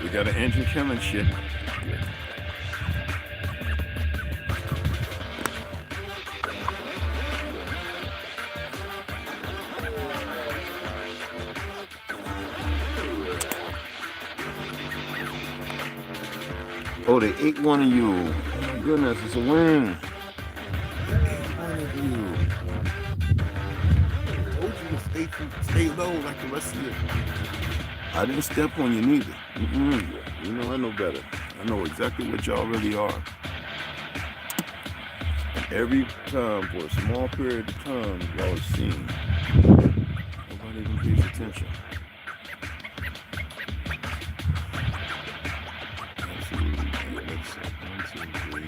We got an engine killing shit. Oh, they ate one of you. Oh my goodness, it's a wing. They ate one of you. I told you to stay low like the rest of you. I didn't step on you neither. You know I know better. I know exactly what y'all really are. Every time, for a small period of time, y'all are seen. Nobody even pays attention. Let's see. 1, 2, 3,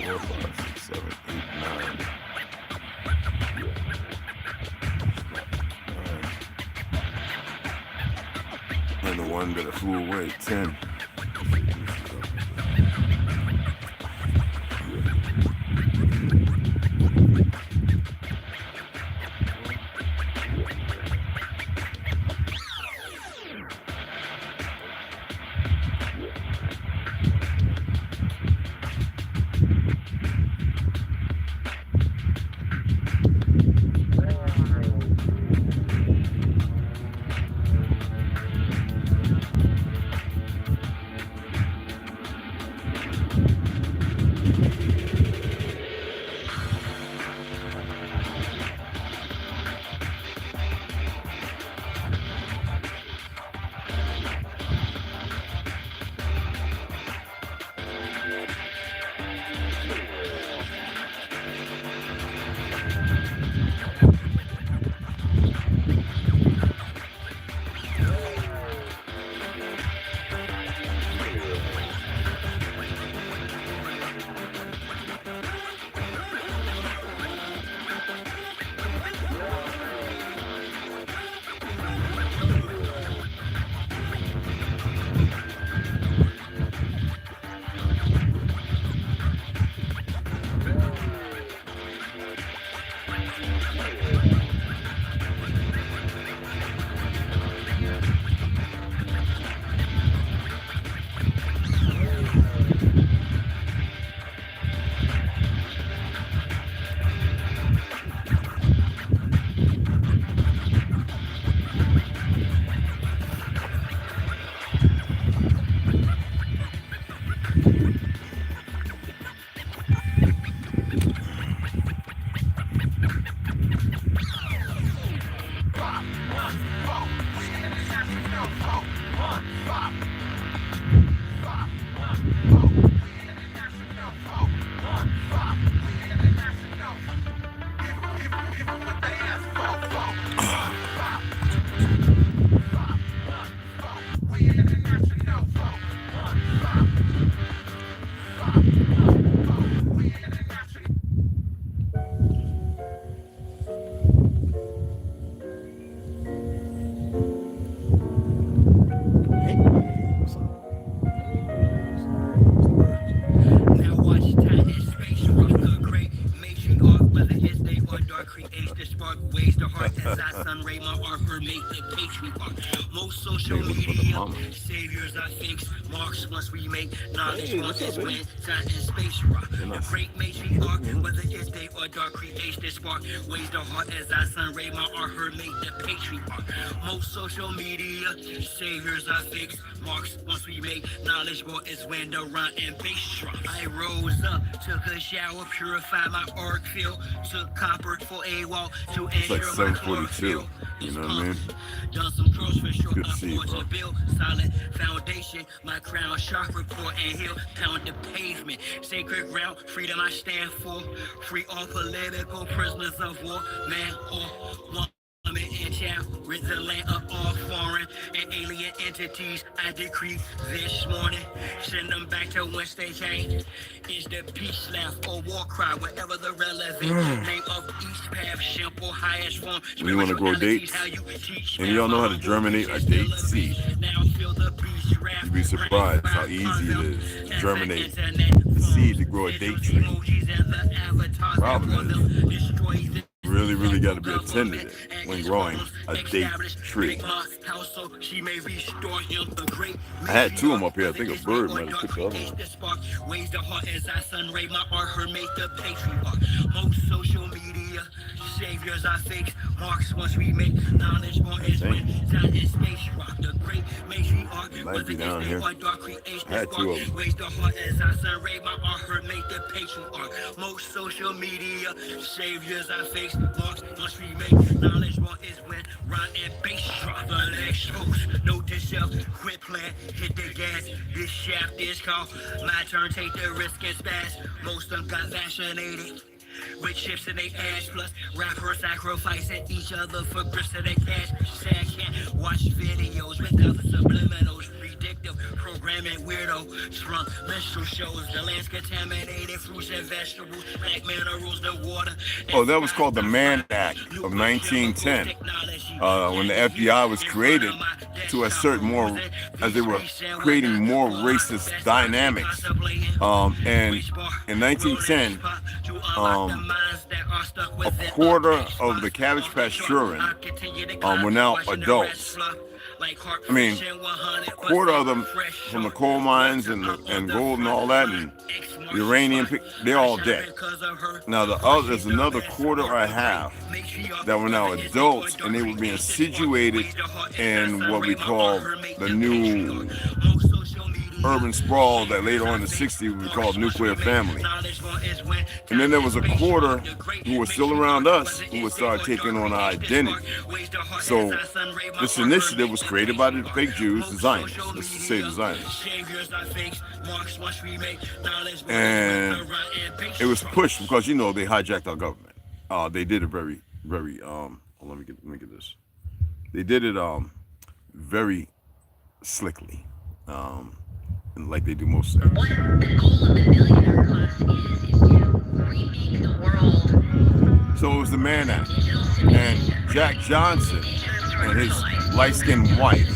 4, 5, 6, 7, 8, 9. And the one that flew away, 10. Saviors, I think, marks once we make knowledge once it's when time and space rock. The great matriarch, whether it's day or dark, creates this spark. Ways the heart as I sun ray, my art her make the patriarch. Most social media, saviors, I fix marks once we make knowledge more is when the run and bass drop. I rose up, took a shower, purified my arc field, took copper for a walk to ensure like my 742. You know what I mean? Done some curls for sure. Good to see you, bro. To build solid foundation, my crown sharp report and hill pound the pavement. Sacred ground, freedom I stand for. Free all political prisoners of war, man or woman and child. Rid the land of all foreign and alien entities. I decree this morning, send them back to whence they came. Is the peace left or war cry, whatever the relevant name of each path, simple highest form. When you want to grow dates, and y'all know how to germinate a date seed. You'd be surprised how easy it is to germinate the seed to grow a date tree. Problem is, really got to be attentive when growing a date tree. I had two of them up here. I think a bird might have took the other one. Ways the heart as I sunray my art, her make the patriarch. Most social media saviors are fakes. Marks once we make knowledge more is when time and space rock. The great matriarch Might be down here. I had two of them. Ways the heart as I sunray my art, her make the patriarch. Most social media saviors are fakes. Marks once we make knowledge more is when rhyme and bass drop. The legs host, note to self, quit playing, hit the gas. This shaft is called my turn, take the risk and spaz. Most of them got vaccinated with chips in their ass, plus rappers sacrificing each other for grips of their cash. Sad can't watch videos without the subliminals. Predictive programming weirdo strong menstrual shows. The land's contaminated, fruits and vegetables, black minerals, the water. Oh, that was called the Mann Act of 1910. When the FBI was created to assert more, as they were creating more racist dynamics. And in 1910, a quarter of the Cabbage Patch children were now adults. I mean, a quarter of them from the coal mines and gold and all that, and the uranium, they're all dead. Now there's another quarter or a half that were now adults, and they were being situated in what we call the new urban sprawl that later on in the 60s we called nuclear family. And then there was a quarter who were still around us who would start taking on our identity. So this initiative was created by the fake Jews, the Zionists, let's just say the Zionists. And it was pushed because, you know, they hijacked our government. They did it very, let me get this. They did it very slickly. And like they do most things. What the goal of the millionaire class is to remake the world. So it was the Mann Act. And Jack Johnson and his light-skinned wife,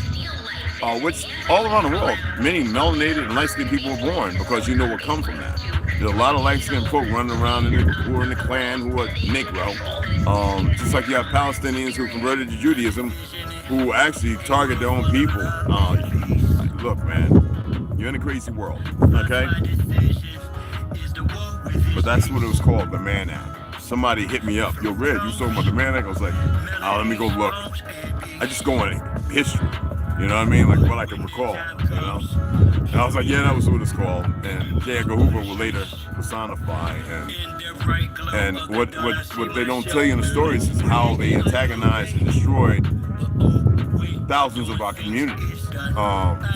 which all around the world, many melanated and light-skinned people were born because you know what comes from that. There's a lot of light-skinned folk running around who are in the Klan, who are Negro. Just like you have Palestinians who converted to Judaism, who actually target their own people. Look, man. You're in a crazy world, okay? But that's what it was called, the Mann Act. Somebody hit me up. Yo, Red, you talking about the Mann Act? I was like, let me go look. I just go in history, you know what I mean? Like what I can recall, you know? And I was like, yeah, that was what it's called. And J. Edgar Hoover will later personify. And what they don't tell you in the stories is how they antagonized and destroyed thousands of our communities.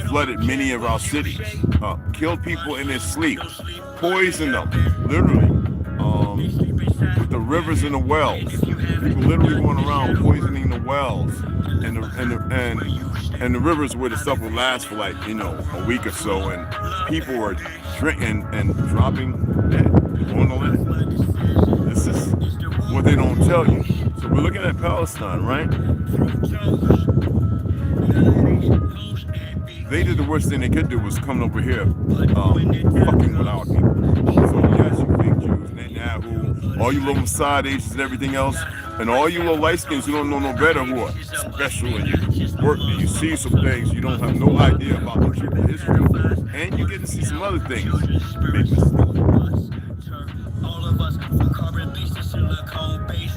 Flooded many of our cities, killed people in their sleep, poisoned them, literally, with the rivers and the wells. People literally going around poisoning the wells and the rivers where the stuff would last for like, you know, a week or so, and people were drinking and dropping dead on the land. This is what they don't tell you. So we're looking at Palestine, right? They did the worst thing they could do was come over here, fucking with our people. So yes, you fake Jews, Netanyahu, all you little Mossad agents and everything else, and all you little light skins who don't know no better, who are special, and you work and you see some things you don't have no idea about the true history, and you get to see some other things. Big mistake.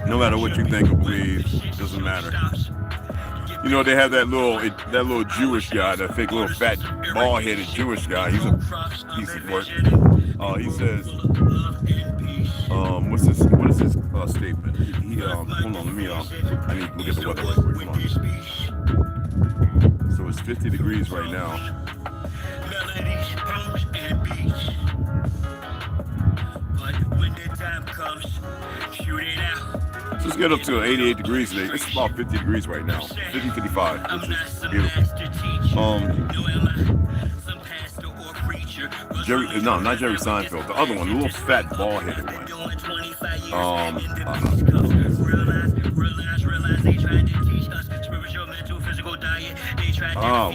No matter what you think or believe, doesn't matter. You know, they have that little Jewish guy, that fake little fat bald-headed Jewish guy. He's a piece of work. He says, what is his statement? Hold on, let me, I need to look at the weather right quick. Hold on. So it's 50 degrees right now. Let's get up to 88 degrees today. It's about 50 degrees right now. 50, 55, which is beautiful. Not Jerry Seinfeld. The other one, the little fat bald-headed one.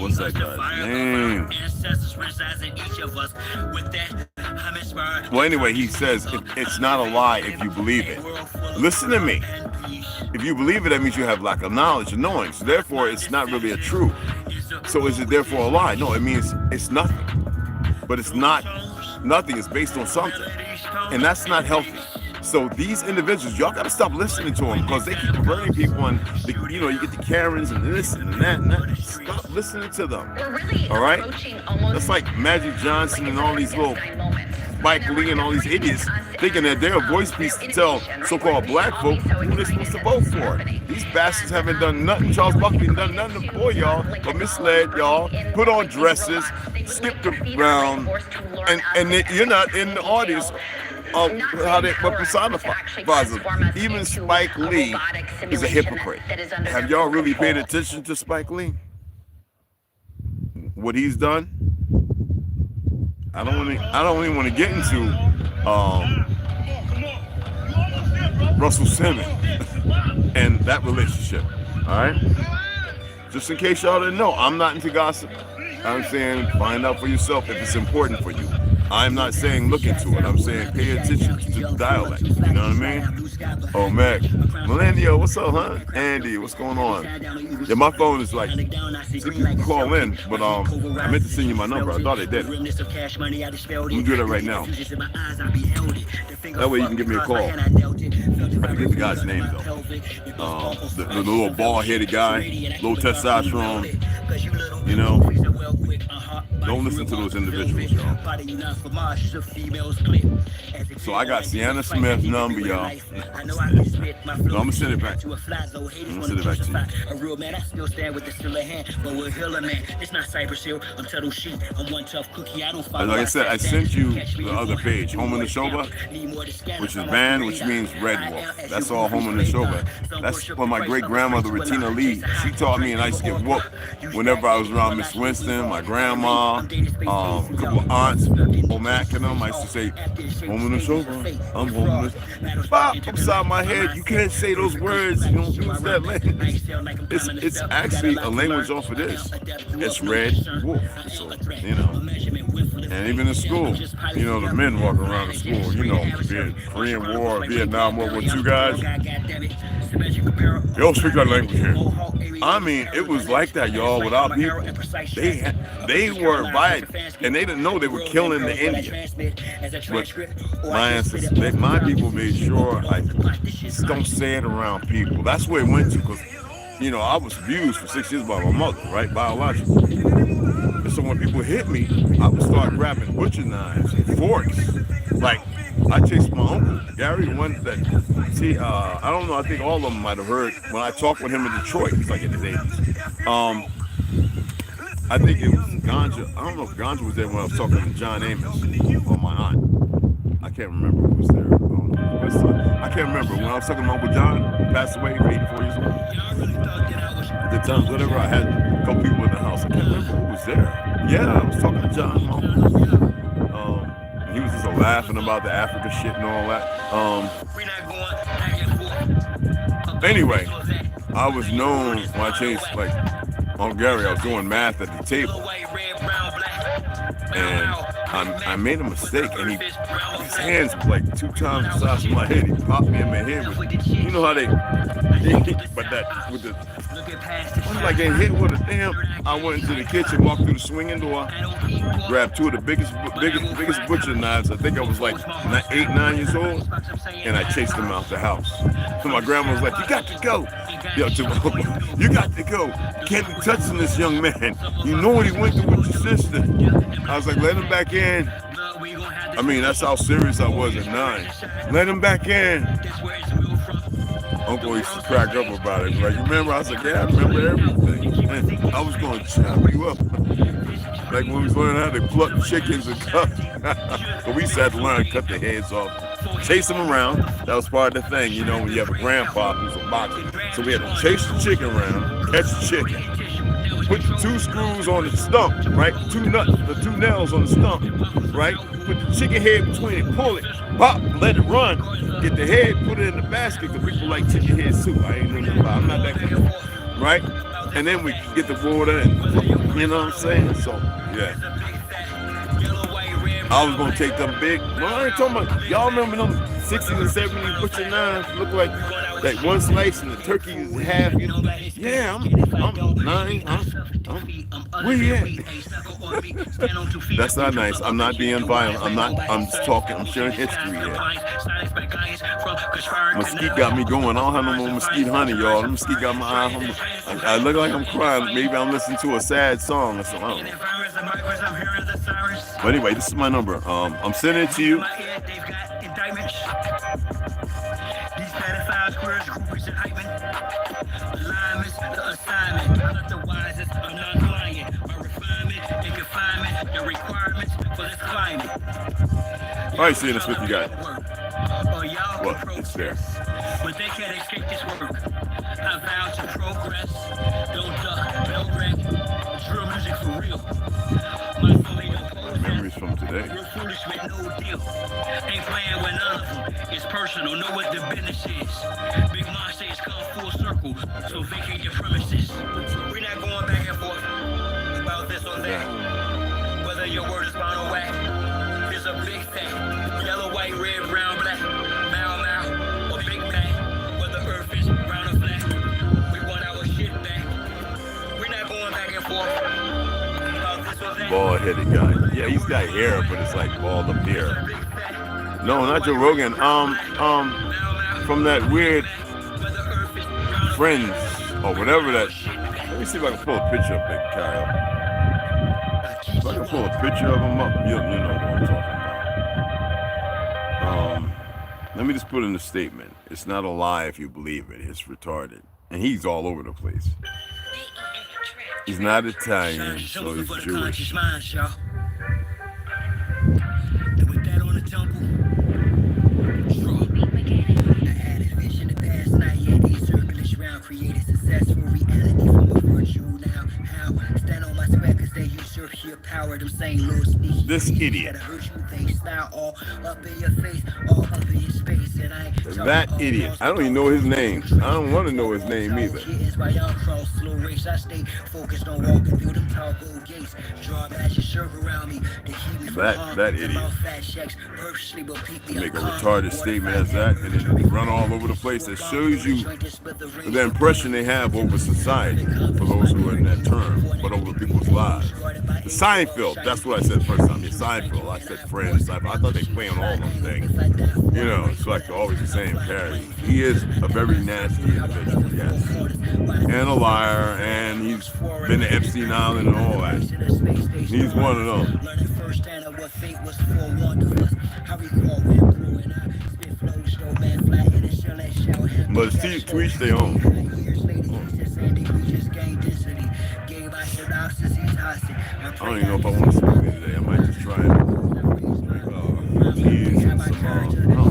What's that guy's name? Well, anyway, he says it's not a lie if you believe it. Listen to me. If you believe it, that means you have lack of knowledge and knowing. So therefore, it's not really a truth. So is it therefore a lie? No, it means it's nothing. But it's not nothing. It's based on something. And that's not healthy. So these individuals, y'all got to stop listening to them because they keep perverting people, and you know, you get the Karens and this and that and that. Stop listening to them. All right? That's like Magic Johnson and all these little Spike Lee and all these idiots thinking that they're a voice piece to tell so-called black folk who they're supposed to vote for. These bastards haven't done nothing. Charles Buckley done nothing for y'all, but misled y'all, put on dresses, skipped around, and you're not in the audience. How they personifies them. Even Spike Lee is a hypocrite. Have y'all really paid attention to Spike Lee? What he's done? I don't even want to get into Russell Simmons and that relationship. All right. Just in case y'all didn't know, I'm not into gossip. I'm saying find out for yourself if it's important for you. I'm not saying look into it. I'm saying pay attention to the dialect. You know what I mean? Oh, Mac. Melandio, what's up, huh? Andy, what's going on? Yeah, my phone is like, see people call in, but I meant to send you my number. I thought I did. Let me do that right now. That way you can give me a call. I forget the guy's name, though. The little bald-headed guy, low testosterone, you know. Don't listen to those individuals, y'all. So I got Sienna Smith's number, y'all. No, I'm gonna send it back. I'm gonna send it back to you. A real man, I still stand with the still a hand, but we're healer man. It's not Cypress Hill. I'm Tuttle Sheep. I'm one tough cookie. I don't follow. Like I said, I sent you the other page, Home in the Shoba, which is band, which means red wolf. That's all Home in the Shoba. That's what my great grandmother Retina Lee. She taught me, and I used to get whooped whenever I was around Miss Winston, my grandma, a couple of aunts, O'Mac and them. I used to say, Home in the Shoba. I'm home in the Pop upside my head. You can't say those words. You don't use that language. It's actually a language off of this. It's red wolf. So, you know. And even in school, you know, the men walking around the school, you know, Korean War, Vietnam War with two guys. They don't speak that language here. I mean, it was like that, y'all, without people. They were violent, and they didn't know they were killing the Indians. But my ancestors, my people made sure, like, just don't say it around people. That's where it went to, because, you know, I was abused for 6 years by my mother, right, biologically. And so when people hit me, I would start grabbing butcher knives and forks. Like, I chased my uncle, Gary, the one that, see, I don't know, I think all of them might have heard when I talked with him in Detroit. He's like in his 80s. I think it was Ganja. I don't know if Ganja was there when I was talking to John Amos or my aunt. I can't remember who was there. I can't remember. When I was talking to Uncle John, he passed away, 84 years old. At the time, whatever, I had a couple people in the house. I can't remember who was there. Yeah, I was talking to John. He was just laughing about the Africa shit and all that. Anyway, I was known when I changed, like, on Gary, I was doing math at the table. And I made a mistake, and his hands were like 2 times the size of my head. He popped me in my head with, you know how they but that, with the, I was like getting hit with a damn. I went into the kitchen, walked through the swinging door, grabbed 2 of the biggest butcher knives. I think I was like 8, 9 years old, and I chased them out the house. So my grandma was like, "You got to go." Yo, you got to go. You can't be touching this young man. You know what he went through with your sister. I was like, let him back in. I mean, that's how serious I was at 9. Let him back in. Uncle used to crack up about it. Like, you remember? I was like, yeah, I remember everything. And I was going to chop you up. Like when we was learning how to pluck chickens and cut. So we sat to learn to cut their heads off. Chase them around. That was part of the thing, you know, when you have a grandpa who's a boxer. So we had to chase the chicken around, catch the chicken, put the 2 screws on the stump, right? The 2 nails on the stump, right? Put the chicken head between it, pull it, pop, let it run, get the head, put it in the basket, because people like chicken heads too. I ain't know nothing about it. I'm not that kind of, right? And then we get the water and, you know what I'm saying? So, yeah. I was gonna take them big. Well, I ain't talking about, y'all remember them 60s and 70s butcher knives? Look like that one slice and the turkey is half. You know, yeah, I'm 9. Where you at? That's not nice. I'm not being violent. I'm just talking. I'm sharing history here. Mesquite got me going. I don't have no more mesquite honey, y'all. Mesquite got my eye. I look like I'm crying. Maybe I'm listening to a sad song or something. I don't know. But anyway, this is my number. I'm sending it to you. All right, seeing this with you guys. What? It's there. But they can't escape this work. I vow to progress. Don't duck, don't wreck. Drill music for real. My family don't pose. Memories from today. Real foolish with no deal. Ain't playing with none of them. It's personal. Know what the business is. Big Mom says come full circle. So vacate your premises. We're not going back and forth about this or that. Whether your word is bound or whack. There's a big thing. Yellow, white, red, brown, black. Bald-headed guy. Yeah, he's got hair, but it's like bald up here. No, not Joe Rogan. From that weird Friends or whatever that. Let me see if I can pull a picture up there, Kyle. If I can pull a picture of him up, you know what I'm talking about. Let me just put in a statement. It's not a lie if you believe it. It's retarded, and he's all over the place. He's not Italian, so he's Jewish. Created successful reality from a virtual now. How stand on my sweat cause they usurp your power. Them saying little speech. This idiot. All up in your face, all up in your space. And that idiot. I don't even know his name. I don't want to know his name either. I stay focused on walking through them tall gold gates. Draw magic shirt around me. That idiot. Make a retarded statement as that and then run all over the place. That shows you the impression they have over society for those who are in that term, but over people's lives. The Seinfeld, that's what I said first time. It's Seinfeld. I said Friends. I thought they play on all those things. You know, it's like always the same parody. He is a very nasty individual, yes. And a liar, and he's been to Epstein Island and all that. He's one of them. But his tweets stay on. I don't even know if I want to speak today. I might just try it. Cheese and some, I don't know.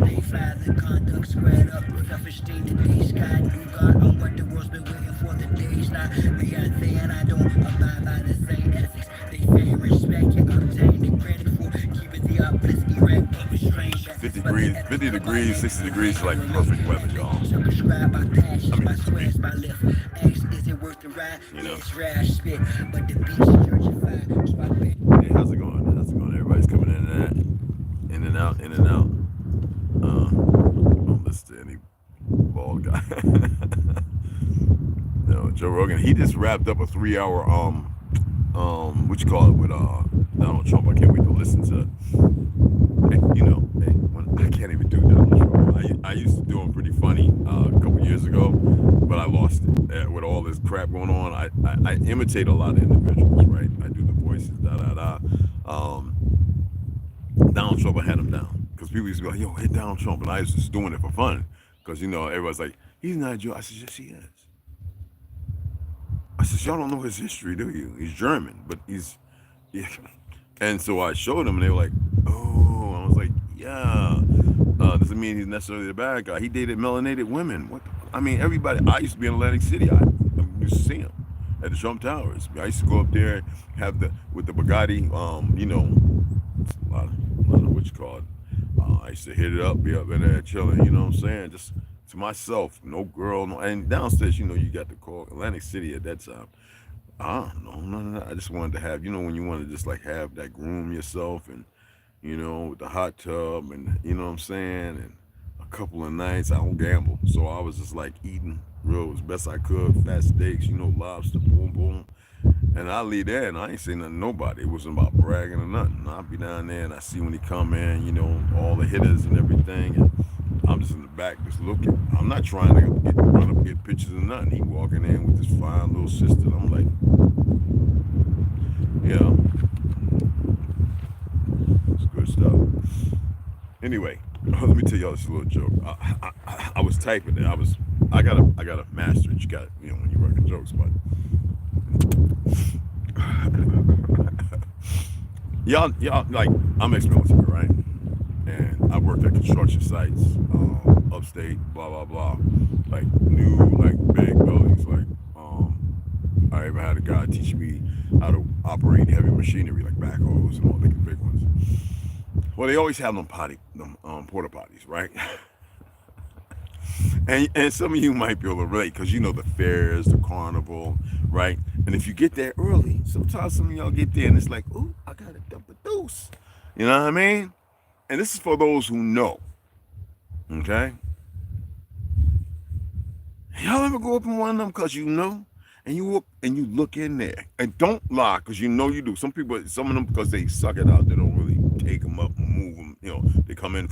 50 degrees, 60 degrees is like perfect weather, y'all. I mean, you know. Hey, how's it going? Everybody's coming in and out. Don't listen to any bald guy. No, Joe Rogan, he just wrapped up a 3-hour what you call it with Donald Trump. I can't wait to listen to. I can't even do Donald Trump. I used to do him pretty funny a couple years ago, but I lost it with all this crap going on. I imitate a lot of individuals, right? I do the voices, Donald Trump, I had him down because people used to go, "Yo, hit Donald Trump," and I was just doing it for fun because everybody's like, "He's not Jew." I said, "Yes, he is." I said, "Y'all don't know his history, do you? He's German, but he's." Yeah. And so I showed them, and they were like, "Oh," I was like, "Yeah." Doesn't mean he's necessarily the bad guy. He dated melanated women. What? Everybody. I used to be in Atlantic City. I used to see him at the Trump Towers. I used to go up there, with the Bugatti. A lot of what you call it. I used to hit it up, be up in there chilling. You know what I'm saying? Just to myself, no girl, no. And downstairs, you got to call Atlantic City at that time. I don't know, none of that. I just wanted to have, when you want to just like have that groom yourself and, with the hot tub and, you know what I'm saying, and a couple of nights. I don't gamble, so I was just like eating real as best I could, fat steaks, you know, lobster, boom, boom. And I leave there and I ain't saying nothing to nobody. It wasn't about bragging or nothing. I'll be down there and I see when he come in, you know, all the hitters and everything. And I'm just in the back just looking. I'm not trying to run up and get pictures or nothing. He walking in with this fine little sister. And I'm like, yeah, it's good stuff. Anyway, let me tell y'all this little joke. I was typing it. I gotta master it. You got, you know, when you're working jokes, but y'all like, I'm ex-military, right? And I worked at construction sites, upstate, blah blah blah, like new, like big buildings. Like I even had a guy teach me how to operate heavy machinery, like backhoes and all the big ones. Well, they always have them porta potties, right? And some of you might be able to relate because you know the fairs, the carnival, right? And if you get there early, sometimes some of y'all get there and it's like, ooh, I gotta dump a deuce. You know what I mean? And this is for those who know. Okay? Y'all ever go up in one of them because you know? And you look in there. And don't lie, because you know you do. Some of them, because they suck it out, they don't really take them up and move them. You know, they come in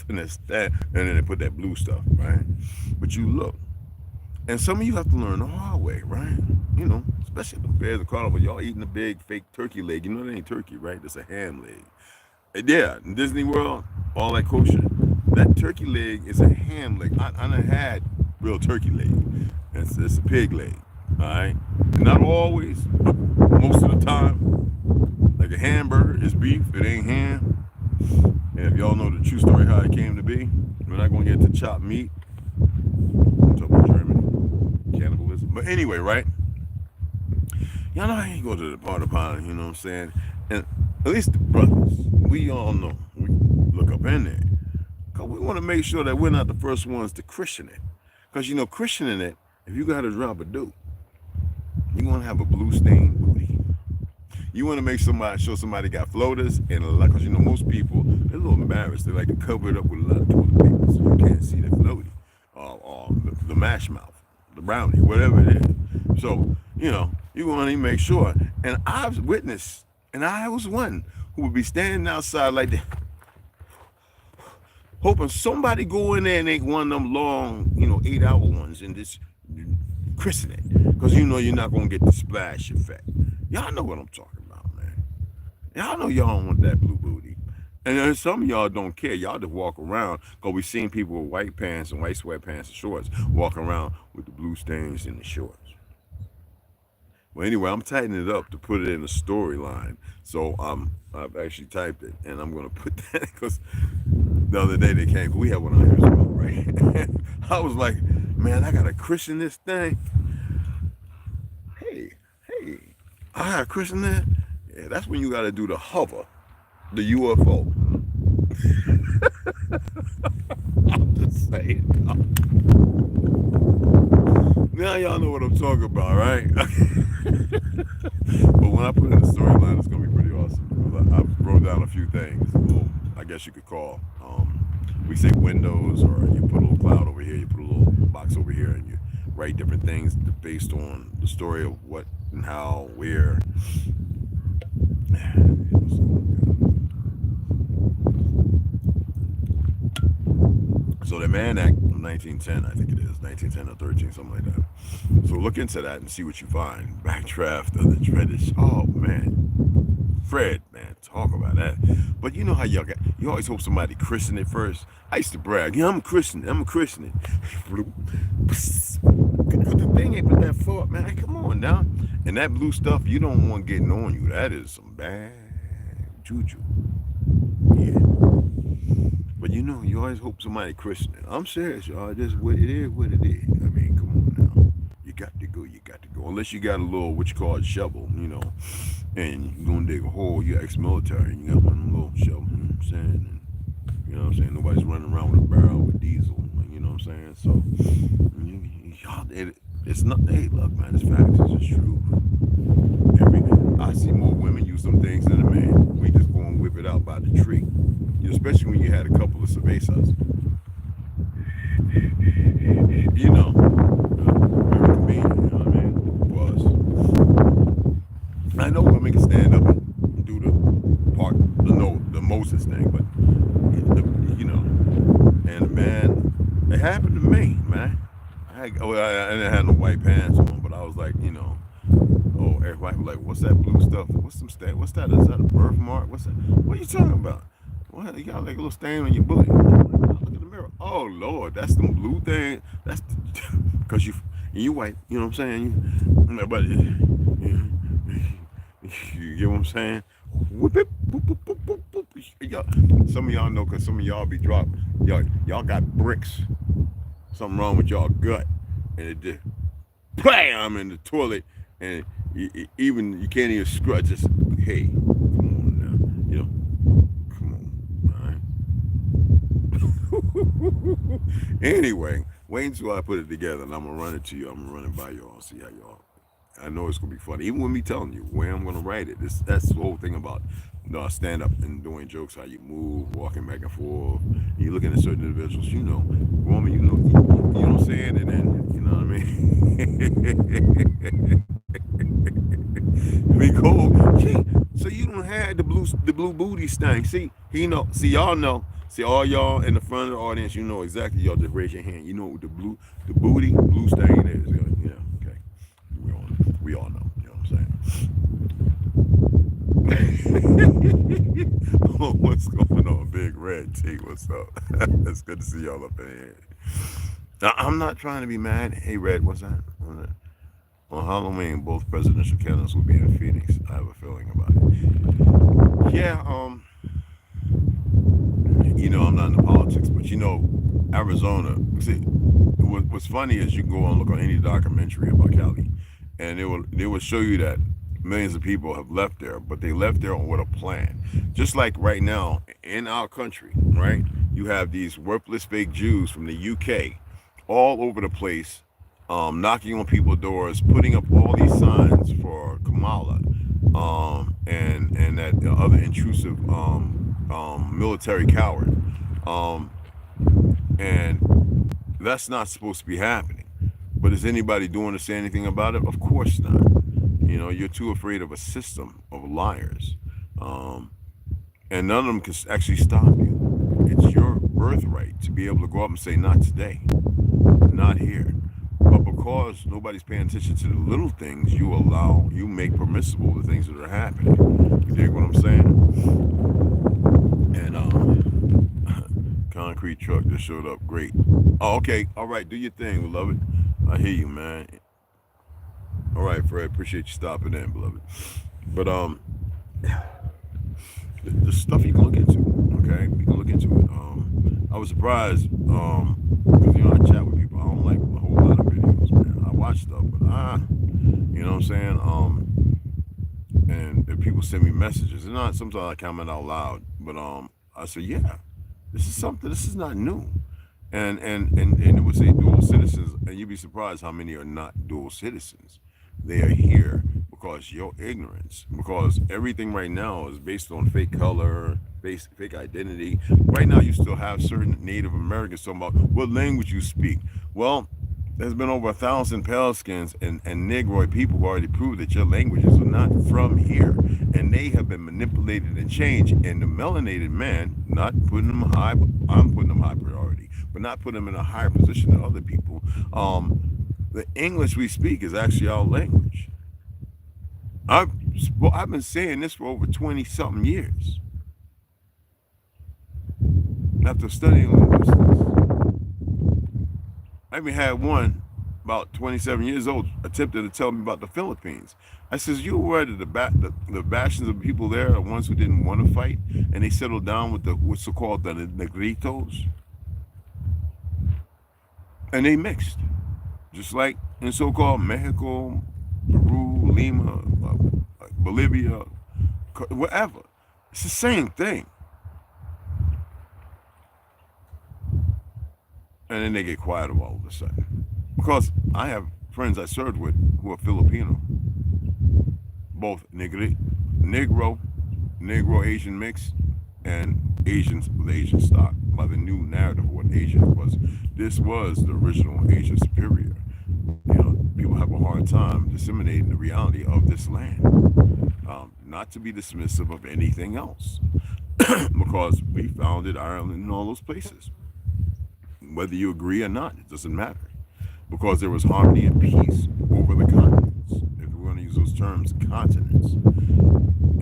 and it's that, and then they put that blue stuff, right? But you look. And some of you have to learn the hard way, right? You know, especially the bears of carnival. Y'all eating a big fake turkey leg. You know that ain't turkey, right? That's a ham leg. And yeah, in Disney World, all that kosher. That turkey leg is a ham leg. I done had real turkey leg. It's a pig leg. All right, not always, but most of the time. Like a hamburger is beef, it ain't ham. And if y'all know the true story how it came to be, we're not gonna get to chopped meat. I'm talking about German cannibalism. But anyway, right? Y'all know I ain't go to the party, you know what I'm saying? And at least the brothers, we all know, we look up in there. Cause we want to make sure that we're not the first ones to Christian it. Cause you know, Christianing it, if you gotta drop a dope, you want to have a blue stained booty. You want to make sure somebody got floaters and a lot, because you know most people, they're a little embarrassed. They like to cover it up with a lot of toilet paper so you can't see the floaty or the mash mouth, the brownie, whatever it is. So, you know, you want to make sure. And I've witnessed, and I was one who would be standing outside like that, hoping somebody go in there and ain't one of them long, you know, 8-hour ones and just christen it, because you know you're not gonna get the splash effect. Y'all know what I'm talking about, man. Y'all know y'all don't want that blue booty, and then some of y'all don't care. Y'all just walk around, because we seen people with white pants and white sweatpants and shorts walking around with the blue stains in the shorts. Well, anyway, I'm tightening it up to put it in a storyline. So I've actually typed it, and I'm gonna put that because the other day they came. We had one on here as well, right? I was like, man, I gotta christen this thing. Hey, I gotta christen that. Yeah, that's when you gotta do the hover, the UFO. I'm just saying. Now y'all know what I'm talking about, right? But when I put in the storyline, it's gonna be pretty awesome. I wrote down a few things. Little, I guess you could call, we say windows, or you put a little cloud over here, you put a little box over here, and you write different things based on the story of what and how, where. So the Mann Act of 1910, I think it is, 1910 or 13, something like that. So look into that and see what you find. Backdraft of the dreaded, oh man. Fred, man, talk about that. But you know how you always hope somebody christen it first. I used to brag, yeah, I'm a Christian. But the thing ain't but that far, man. Come on now. And that blue stuff, you don't want getting on you. That is some bad juju. Yeah. But you know, you always hope somebody christen it. I'm serious, y'all. It is what it is. I mean, come on now. You got to go. Unless you got a little, what you call a shovel, you know, and you're going to dig a hole, you're ex-military, and you got one of them little shovels, you know what I'm saying? And, you know what I'm saying? Nobody's running around with a barrel with diesel, you know what I'm saying? So, it's not, hey, look, man, it's facts, it's just true. I see more women use some things than a man. We just go and whip it out by the tree. You know, especially when you had a couple of cervezas. Moses thing, but you know, and man, it happened to me, man. I didn't have no white pants on, but I was like, you know, oh, everybody was like, what's that blue stuff? What's some stain? What's that? Is that a birthmark? What's that? What are you talking about? What? You got like a little stain on your booty. Look in the mirror. Oh Lord, that's the blue thing. That's because you white. You know what I'm saying? But you get what I'm saying? Whoop it, boop, boop, boop, boop, boop. Some of y'all know because some of y'all be dropped. Y'all got bricks. Something wrong with y'all gut, and it just bam in the toilet, and even you can't even scrub. Just hey, come on now, you know, come on, all right. Anyway, wait until I put it together, and I'm gonna run it to you. I'm gonna run it by y'all, see how y'all. I know it's gonna be funny, even with me telling you where I'm gonna write it. That's the whole thing about stand up and doing jokes. How you move, walking back and forth. You looking at certain individuals, you know, woman, you know what I'm saying, and then you know what I mean. Be cool. Gee, so you don't have the blue booty stain. See, see y'all know. See all y'all in the front of the audience, you know exactly. Y'all just raise your hand. You know what the blue stain is. Yeah, okay. We all know. You know what I'm saying? Oh, what's going on, Big Red T? What's up? It's good to see y'all up in here. Now, I'm not trying to be mad. Hey, Red, what's that? On Halloween, both presidential candidates will be in Phoenix. I have a feeling about it. Yeah, you know, I'm not into politics, but you know, Arizona. See, what's funny is you can go and look on any documentary about Cali, and they will show you that millions of people have left there, but they left there with a plan. Just like right now in our country, right? You have these worthless fake Jews from the UK all over the place, knocking on people's doors, putting up all these signs for Kamala, and that other intrusive military coward, and that's not supposed to be happening. But is anybody doing to say anything about it? Of course not. You know, you're too afraid of a system of liars, and none of them can actually stop you. It's your birthright to be able to go up and say, not today, not here. But because nobody's paying attention to the little things, you make permissible the things that are happening. You dig what I'm saying? And concrete truck just showed up. Great. Oh, okay. All right. Do your thing, beloved. I hear you, man. All right, Fred. Appreciate you stopping in, beloved. But the stuff you can look into. Okay, you can look into it. I was surprised. Because you know I chat with people. I don't like a whole lot of videos, man. I watch stuff, but you know what I'm saying. And if people send me messages, and not sometimes I comment out loud, but I say, yeah, this is something. This is not new. And it would say dual citizens, and you'd be surprised how many are not dual citizens. They are here because your ignorance, because everything right now is based on fake color, fake identity. Right now, you still have certain Native Americans talking about what language you speak. Well, there's been over 1,000 Paleskins and Negroid people who already proved that your languages are not from here, and they have been manipulated and changed. And the melanated man, not putting them high, I'm putting them high priority, but not putting them in a higher position than other people. The English we speak is actually our language. I've been saying this for over 20-something years. After studying linguistics, I even had one about 27 years old attempted to tell me about the Philippines. I says, you aware that the bastions of people there are ones who didn't want to fight, and they settled down with what's so-called the Negritos, and they mixed. Just like in so-called Mexico, Peru, Lima, Bolivia, wherever. It's the same thing. And then they get quiet all of a sudden. Because I have friends I served with who are Filipino. Both Negro, Asian mix, and Asians with Asian stock. By the new narrative of what Asian was. This was the original Asian superior. You know, people have a hard time disseminating the reality of this land. Not to be dismissive of anything else. because we founded Ireland and all those places. Whether you agree or not, it doesn't matter. Because there was harmony and peace over the continents. If we're going to use those terms, continents.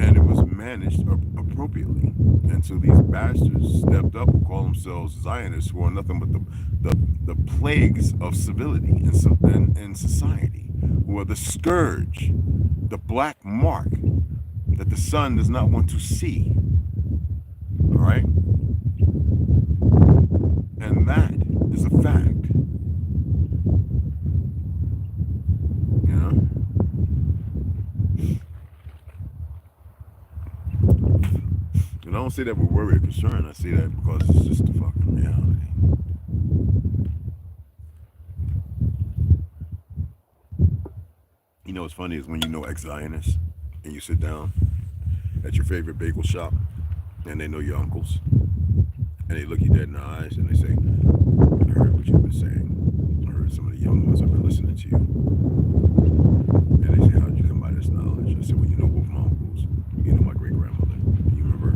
And it was managed appropriately. And so these bastards stepped up and call themselves Zionists, who are nothing but the plagues of civility in society, who are the scourge, the black mark that the sun does not want to see. All right? And that is a fact. You know? And I don't say that with worry or concern. I say that because it's just the fucking reality. You know what's funny is when you know ex-Zionists and you sit down at your favorite bagel shop and they know your uncles and they look you dead in the eyes and they say, I heard what you've been saying. I heard some of the young ones have been listening to you. And they say, how did you come by this knowledge? I said, well, you know both my uncles. You know my great-grandmother. You remember?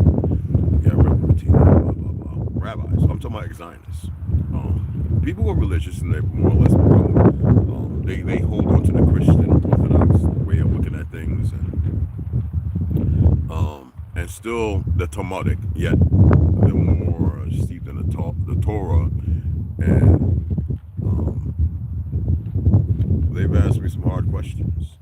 Yeah, I remember routine, blah, blah, blah. Rabbis. I'm talking about ex-Zionists. People who are religious and they more or less become, they hold on to the Christian Orthodox way of looking at things and still the Talmudic, yet they're more steeped in the Torah, and they've asked me some hard questions,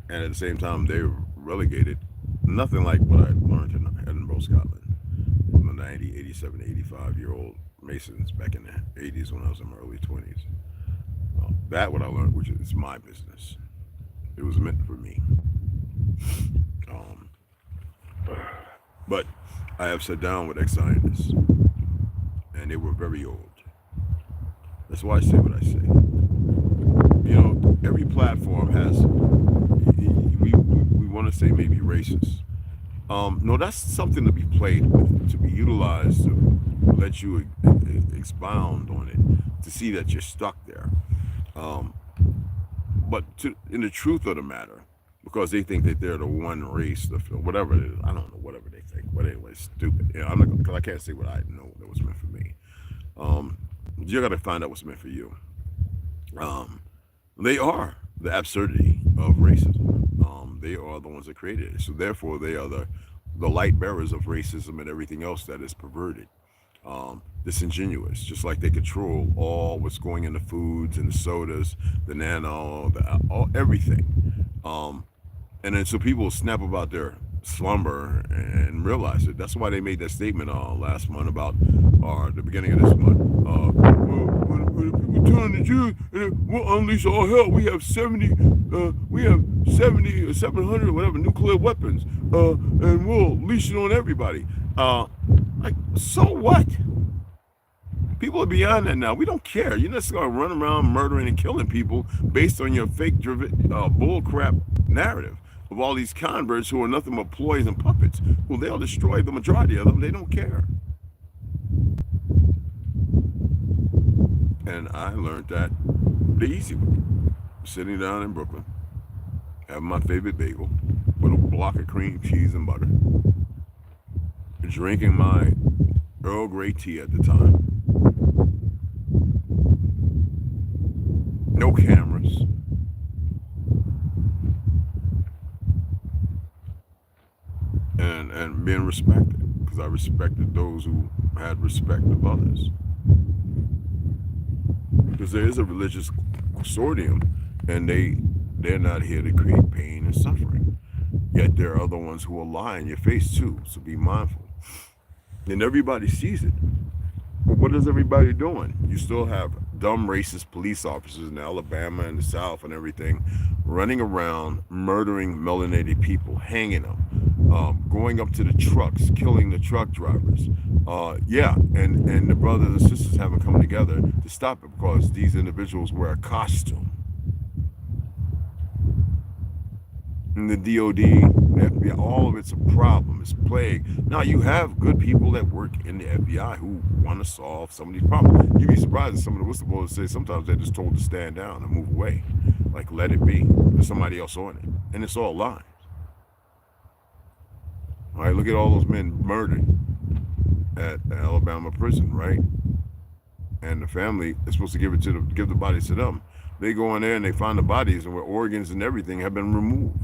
and at the same time they're relegated nothing like what I learned in Edinburgh, Scotland, from the 90, 87, 85-year-old Masons back in the 80s when I was in my early 20s. That what I learned, which is my business. It was meant for me. But I have sat down with ex-Zionists, and they were very old. That's why I say what I say. You know, every platform has, we want to say maybe racist. No, that's something to be played with, to be utilized to let you expound on it, to see that you're stuck there. But in the truth of the matter, because they think that they're the one race, whatever it is, I don't know, whatever they think. But anyway, stupid. Yeah, I'm not, because I can't say what I know that was meant for me. You got to find out what's meant for you. They are the absurdity of racism. They are the ones that created it. So therefore, they are the light bearers of racism and everything else that is perverted. Disingenuous, just like they control all what's going in the foods and the sodas, the nano, everything. And then so people snap about their slumber and realize it. That's why they made that statement last month about, or the beginning of this month. When people turn the Jews, we'll unleash all hell. We have 70 or 700 or whatever nuclear weapons, and we'll leash it on everybody. Like, so what? People are beyond that now. We don't care. You're just going to run around murdering and killing people based on your fake-driven bullcrap narrative of all these converts who are nothing but ploys and puppets. Well, they'll destroy the majority of them. They don't care. And I learned that the easy way. Sitting down in Brooklyn, having my favorite bagel with a block of cream cheese and butter, drinking my Earl Grey tea at the time. No cameras. And being respected, because I respected those who had respect of others. Because there is a religious consortium, and they're not here to create pain and suffering. Yet there are other ones who will lie in your face too, so be mindful. And everybody sees it. But what is everybody doing? You still have dumb racist police officers in Alabama and the South and everything running around, murdering melanated people, hanging them, going up to the trucks, killing the truck drivers. And the brothers and sisters haven't come together to stop it because these individuals wear a costume. And the DOD, the FBI, all of it's a problem. It's a plague. Now, you have good people that work in the FBI who want to solve some of these problems. You'd be surprised if some of the whistleblowers say sometimes they're just told to stand down and move away. Like, let it be. There's somebody else on it. And it's all lies. All right, look at all those men murdered at Alabama prison, right? And the family is supposed to give the bodies to them. They go in there and they find the bodies, and where organs and everything have been removed.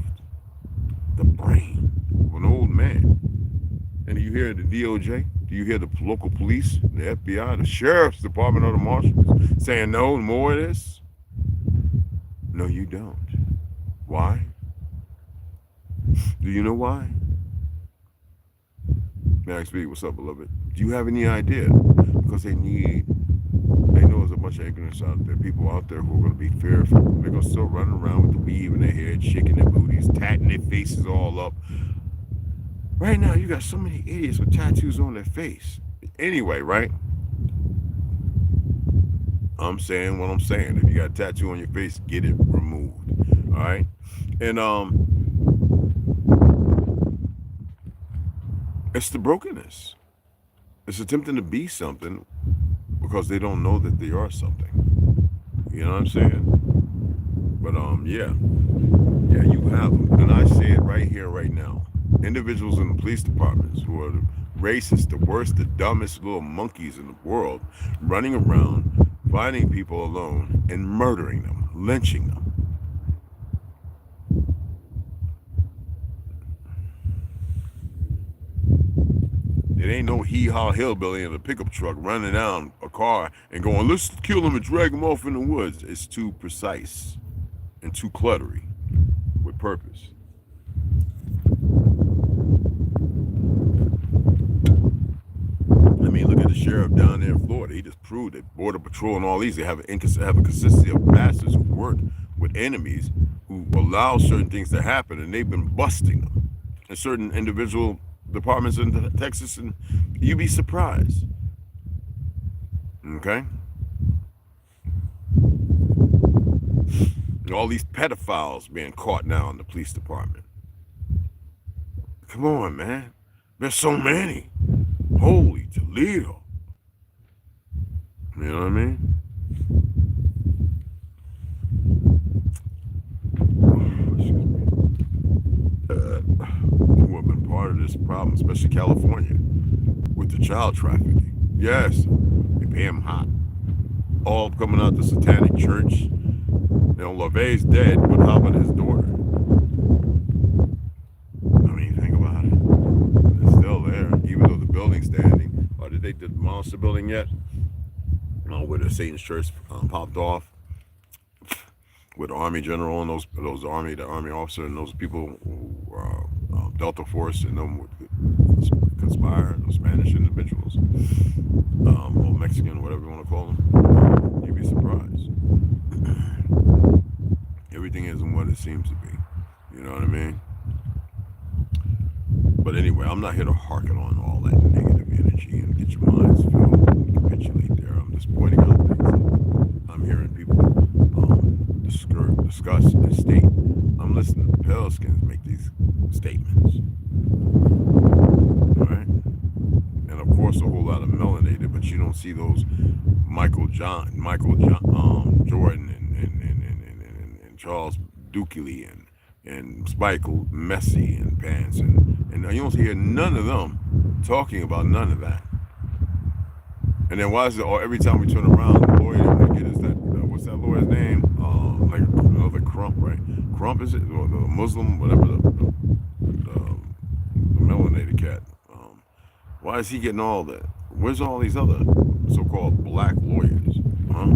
The brain of an old man. And do you hear the DOJ? Do you hear the local police, the FBI, the sheriff's department, or the marshals saying no more of this? No, you don't. Why? Do you know why? May I speak? What's up, beloved? Do you have any idea? Because they know there's a bunch of ignorance out there, people out there who are going to be fearful. They're going to still run around with the weave in their head, shaking their booties, tatting their faces all up. Right now, you got so many idiots with tattoos on their face. Anyway, right? I'm saying what I'm saying. If you got a tattoo on your face, get it removed. All right? And it's the brokenness. It's attempting to be something because they don't know that they are something. You know what I'm saying? But yeah, you have them, and I say it right here, right now. Individuals in the police departments who are the racist, the worst, the dumbest little monkeys in the world, running around, finding people alone, and murdering them, lynching them. It ain't no hee-haw hillbilly in a pickup truck running down a car and going, let's kill him and drag him off in the woods. It's too precise and too cluttery with purpose. I mean, look at the sheriff down there in Florida. He just proved that Border Patrol and all these, they have a consistency of bastards who work with enemies who allow certain things to happen, and they've been busting them. And certain individual departments in Texas, and you'd be surprised. Okay? All these pedophiles being caught now in the police department. Come on, man. There's so many. Holy Toledo. You know what I mean? Who have been part of this problem, especially California, with the child trafficking. Yes, they pay them hot. All coming out the satanic church. You know, LaVey's dead. What happened to his daughter? I mean, think about it. It's still there, even though the building's standing. Or did they demolish the building yet? Where the Satan's church popped off. With the Army general and the Army officer and those people who Delta Force and them would conspire, those Spanish individuals, or Mexican, whatever you want to call them, you'd be surprised. Everything isn't what it seems to be. You know what I mean? But anyway, I'm not here to hearken on all that negative energy and get your minds filled and capitulate there. I'm just pointing out things. I'm hearing people discuss and state. I'm listening to pale skins make these statements. All right? And of course a whole lot of melanated, but you don't see those Michael Jordan and Charles Dukely and Spike Messi and Pants and you don't hear none of them talking about none of that. And then why is it every time we turn around, the lawyer that we get is that what's that lawyer's name? Like another Crump, right? Crump is it? Or the Muslim, whatever the melanated cat. Why is he getting all that? Where's all these other so-called black lawyers? Huh?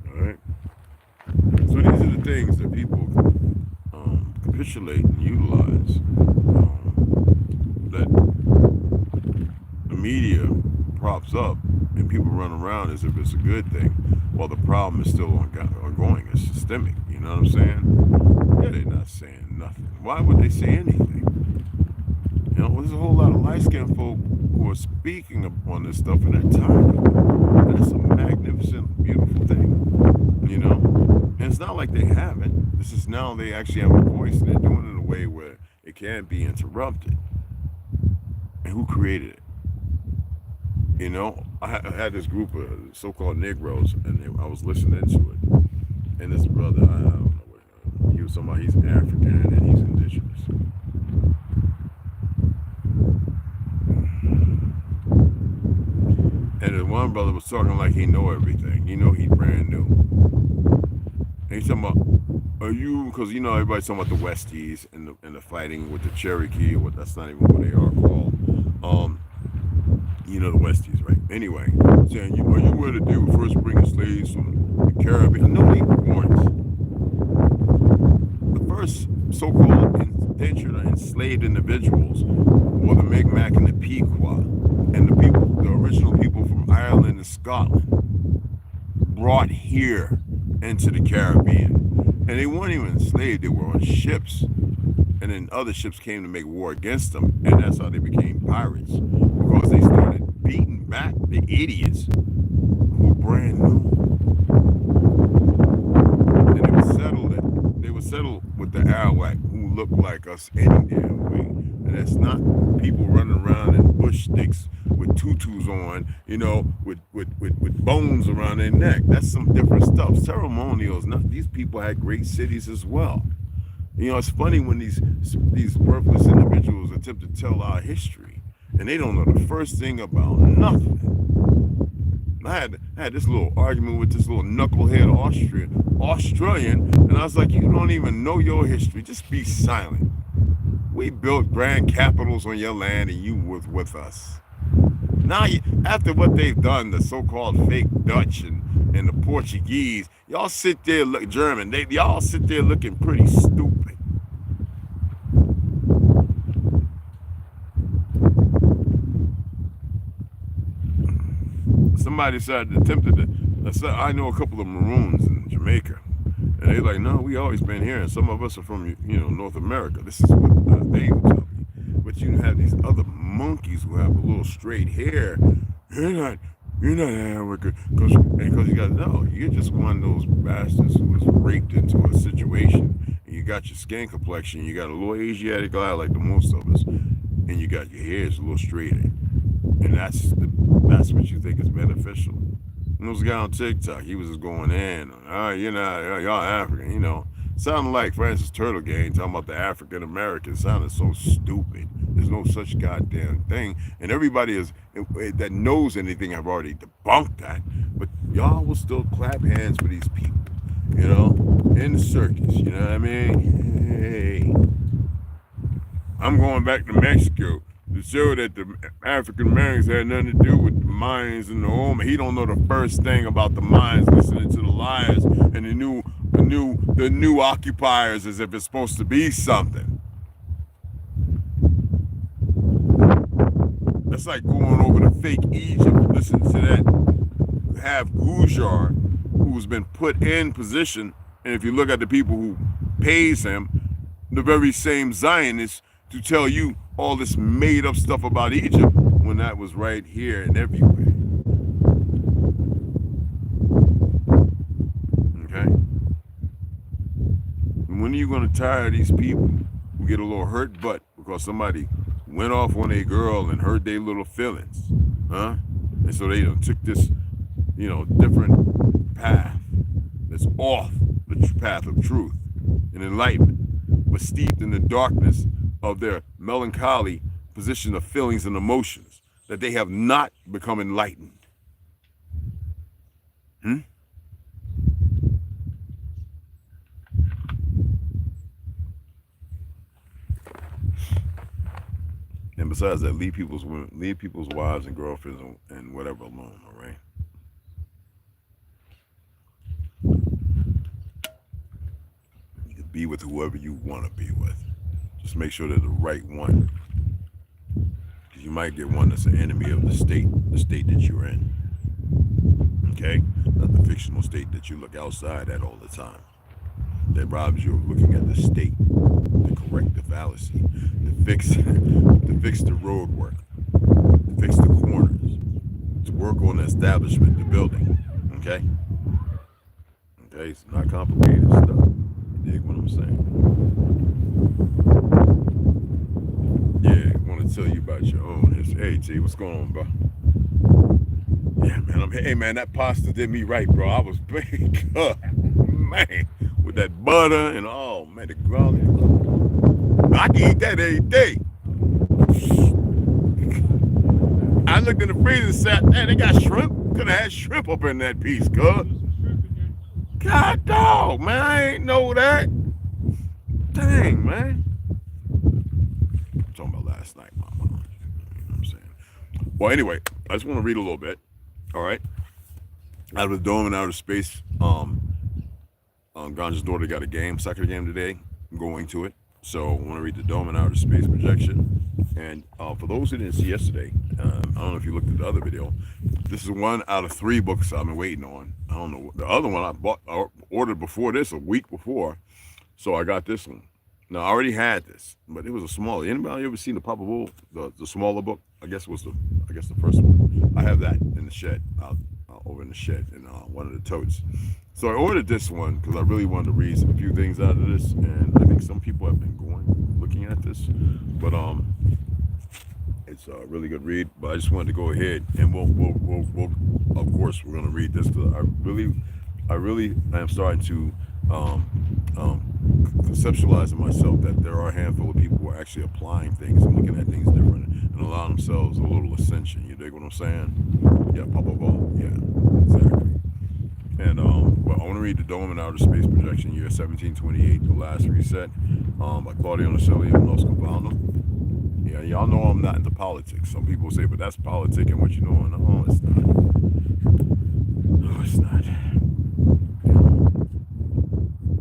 All right. So these are the things that people capitulate and utilize. That the media props up and people run around as if it's a good thing, while the problem is still ongoing. It's systemic. You know what I'm saying? Yeah, they're not saying nothing. Why would they say anything? You know, there's a whole lot of light-skinned folk who are speaking on this stuff in their time. And it's a magnificent, beautiful thing. You know? And it's not like they haven't. This is now they actually have a voice, and they're doing it in a way where it can't be interrupted. And who created it? You know, I had this group of so-called Negroes, and I was listening to it. And this brother, I don't know, he was talking about he's African and he's indigenous. And the one brother was talking like he know everything. You know he's brand new. And he's talking about, are you, because you know everybody's talking about the Westies and the fighting with the Cherokee, or what, that's not even what they are called. You know the Westies, right? Anyway, saying, are you were they were first bringing slaves from the Caribbean? No, they weren't. The first so-called indentured or enslaved individuals were the Mi'kmaq and the Pequot, and the original people from Ireland and Scotland, brought here into the Caribbean. And they weren't even enslaved, they were on ships. And then other ships came to make war against them, and that's how they became pirates. Because they started beating back the idiots who were brand new. And they would settle with the Arawak, who looked like us any damn way. And that's not people running around in bush sticks with tutus on, you know, with bones around their neck. That's some different stuff. Ceremonials, these people had great cities as well. You know, it's funny when these worthless individuals attempt to tell our history, and they don't know the first thing about nothing. I had this little argument with this little knucklehead Australian, and I was like, you don't even know your history. Just be silent. We built grand capitals on your land, and you was with us. Now, after what they've done, the so-called fake Dutch and the Portuguese, y'all sit there, German, y'all sit there looking pretty stupid. Somebody attempted to, I know a couple of Maroons in Jamaica, and they're like, no, we always been here, and some of us are from, you know, North America. This is what they would tell me. But you have these other monkeys who have a little straight hair. You're not African, because you got, no, you're just one of those bastards who was raped into a situation, and you got your skin complexion, you got a little Asiatic eye like the most of us, and you got your hair's a little straighter, and that's what you think is beneficial. And those guy on TikTok, he was just going in, y'all African, you know. Sounded like Francis Turtle Gang talking about the African Americans. Sounded so stupid. There's no such goddamn thing. And everybody that knows anything have already debunked that. But y'all will still clap hands for these people, you know, in the circus. You know what I mean? Hey, I'm going back to Mexico to show that the African Americans had nothing to do with the Mayans and the Oma. He don't know the first thing about the Mayans, listening to the liars and the new occupiers as if it's supposed to be something. That's like going over to fake Egypt, listen to that half Gujar who's been put in position, and if you look at the people who pays him, the very same Zionists, to tell you all this made up stuff about Egypt when that was right here and everywhere. Okay? And when are you going to tire these people who get a little hurt butt because somebody went off on a girl and hurt their little feelings? Huh? And so they took this, you know, different path that's off the path of truth and enlightenment, but steeped in the darkness of their melancholy position of feelings and emotions, that they have not become enlightened. And besides that, leave people's wives and girlfriends and whatever alone, all right? You can be with whoever you want to be with. Just make sure they're the right one. Because you might get one that's an enemy of the state that you're in. Okay? Not the fictional state that you look outside at all the time. That robs you of looking at the state, to correct the fallacy, to fix the road work, to fix the corners, to work on the establishment, the building. Okay? Okay, it's not complicated stuff. You dig what I'm saying? Yeah, I want to tell you about your own history. Hey, T, what's going on, bro? Yeah, man, hey, man, that pasta did me right, bro. I was big. Man, with that butter and oh man, the garlic. I can eat that every day. I looked in the freezer and said, man, they got shrimp. Could have had shrimp up in that piece, cuz. God dog, man, I ain't know that. Dang, man. I'm talking about last night, mama. You know what I'm saying? Well, anyway, I just want to read a little bit. All right. Out of the dome and outer space, Ganja's daughter got a game, soccer game today. I'm going to it. So I want to read the dome and outer space projection. And for those who didn't see yesterday, I don't know if you looked at the other video. This is 1 out of 3 books I've been waiting on. I don't know. The other one I ordered before this, a week before. So I got this one. Now I already had this, but it was a smaller. Anybody ever seen the Papa Bull, the smaller book? I guess the first one. I have that in the shed, over in the shed in one of the totes. So I ordered this one because I really wanted to read a few things out of this, and I think some people have been looking at this, but it's a really good read. But I just wanted to go ahead and we'll of course we're gonna read this because I really am starting to conceptualize in myself that there are a handful of people who are actually applying things and looking at things different and allowing themselves a little ascension. You dig what I'm saying? Yeah, Papa Ball. Yeah, exactly. And well, I want to read the Dome and Outer Space Projection, year 1728, The Last Reset, by Claudio Nacelli and Los Cavallo. Yeah, y'all know I'm not into politics. Some people say, but that's politic and what you doing. No, it's not. No, it's not.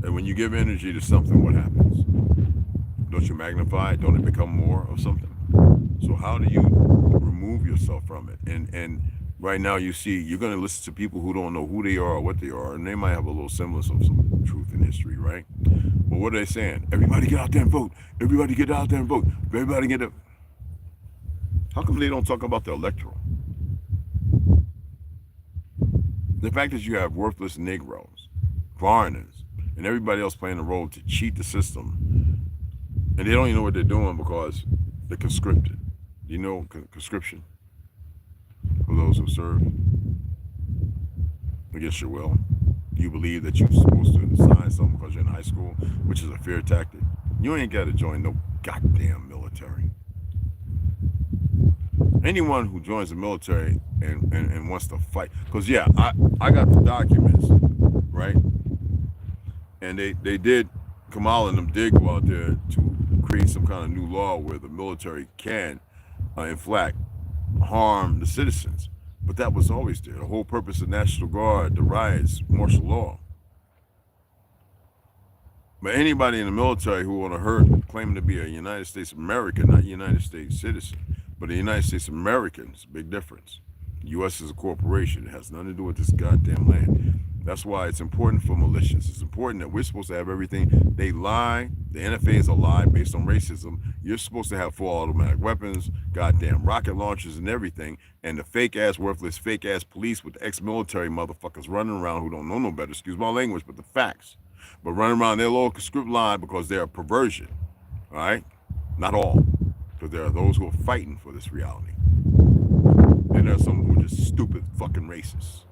And when you give energy to something, what happens? Don't you magnify it? Don't it become more of something? So how do you remove yourself from it? And right now you see, you're going to listen to people who don't know who they are or what they are, and they might have a little semblance of some truth in history, right? But what are they saying? Everybody get out there and vote. Everybody get out there and vote. Everybody get up. How come they don't talk about the electoral? The fact that you have worthless Negroes, foreigners, and everybody else playing a role to cheat the system, and they don't even know what they're doing because they're conscripted. You know conscription? For those who serve against your will. You believe that you're supposed to sign something because you're in high school, which is a fear tactic. You ain't got to join no goddamn military. Anyone who joins the military and wants to fight, because yeah, I got the documents, right? And they did, Kamal and them did go out there to create some kind of new law where the military can, in fact, harm the citizens. But that was always there. The whole purpose of National Guard, the riots, martial law. But anybody in the military who want to hurt, claiming to be a United States American, not United States citizen, but a United States American, it's a big difference. The U.S. is a corporation. It has nothing to do with this goddamn land. That's why it's important for militias. It's important that we're supposed to have everything. They lie. The NFA is a lie based on racism. You're supposed to have full automatic weapons, goddamn rocket launchers and everything. And the fake-ass, worthless, fake-ass police with the ex-military motherfuckers running around who don't know no better, excuse my language, but the facts. But running around their little script line because they're a perversion, all right? Not all, because there are those who are fighting for this reality. And there are some who are just stupid fucking racists.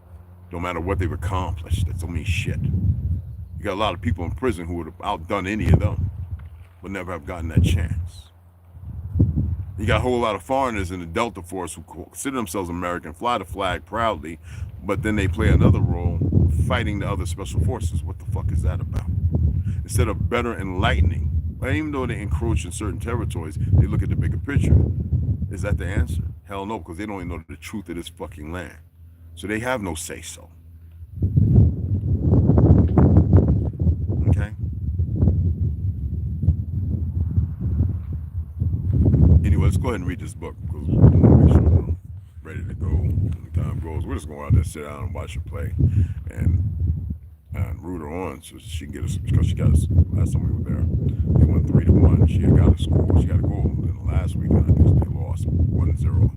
No matter what they've accomplished, that don't mean shit. You got a lot of people in prison who would have outdone any of them, but never have gotten that chance. You got a whole lot of foreigners in the Delta Force who consider themselves American, fly the flag proudly, but then they play another role fighting the other special forces. What the fuck is that about? Instead of better enlightening, even though they encroach in certain territories, they look at the bigger picture. Is that the answer? Hell no, because they don't even know the truth of this fucking land. So they have no say-so. Okay? Anyway, let's go ahead and read this book because we want to make sure we're ready to go when the time goes. We're just going out there, sit down and watch her play and root her on so she can get us, because she got us, last time we were there, they went 3-1. She had got a score. She got a goal. And the last weekend, I think they lost 1-0.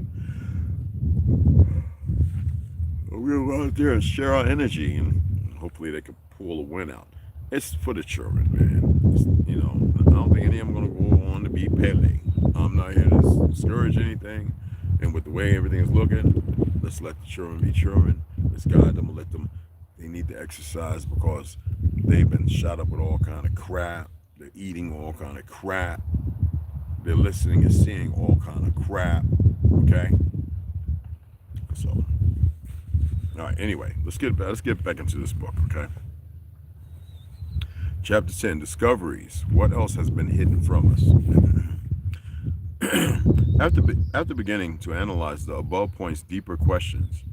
We'll go out there and share our energy, and hopefully they can pull a win out. It's for the children, man. It's, you know, I don't think any of them are going to go on to be Pele. I'm not here to discourage anything, and with the way everything is looking, let's let the children be children. Let's guide them and let them. They need to exercise because They've been shot up with all kind of crap. They're eating all kind of crap. They're listening and seeing all kind of crap. Okay. So, all right. Anyway, let's get back into this book. Okay. Chapter 10: Discoveries. What else has been hidden from us? After beginning to analyze the above points, deeper questions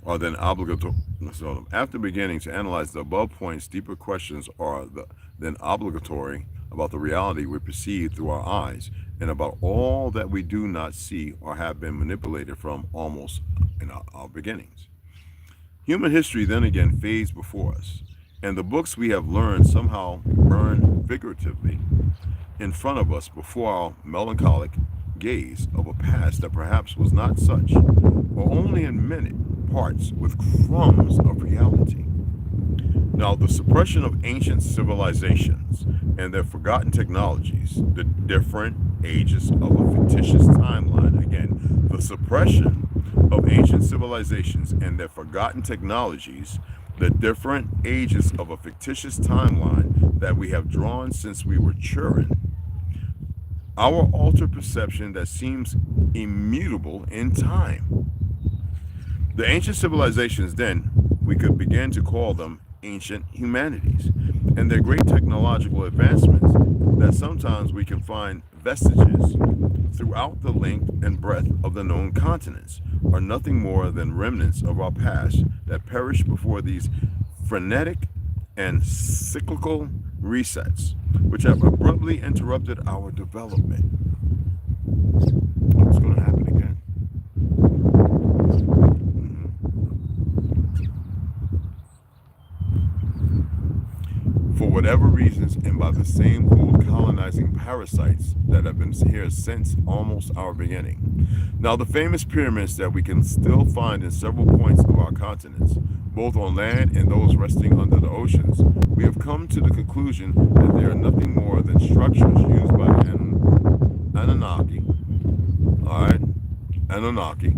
are then obligatory. After beginning to analyze the above points, deeper questions are then obligatory about the reality we perceive through our eyes and about all that we do not see or have been manipulated from almost in our beginnings. Human history then again fades before us, and the books we have learned somehow burn figuratively in front of us before our melancholic gaze of a past that perhaps was not such, or only in minute parts with crumbs of reality. Now, the suppression of ancient civilizations and their forgotten technologies, the different ages of a fictitious timeline, again, the suppression of ancient civilizations and their forgotten technologies, the different ages of a fictitious timeline that we have drawn since we were children, our altered perception that seems immutable in time. The ancient civilizations, then, we could begin to call them ancient humanities, and their great technological advancements that sometimes we can find vestiges throughout the length and breadth of the known continents are nothing more than remnants of our past that perished before these frenetic and cyclical resets, which have abruptly interrupted our development. What's going to happen again? For whatever reasons, and by the same old colonizing parasites that have been here since almost our beginning. Now, the famous pyramids that we can still find in several points of our continents, both on land and those resting under the oceans, we have come to the conclusion that they are nothing more than structures used by the Anunnaki,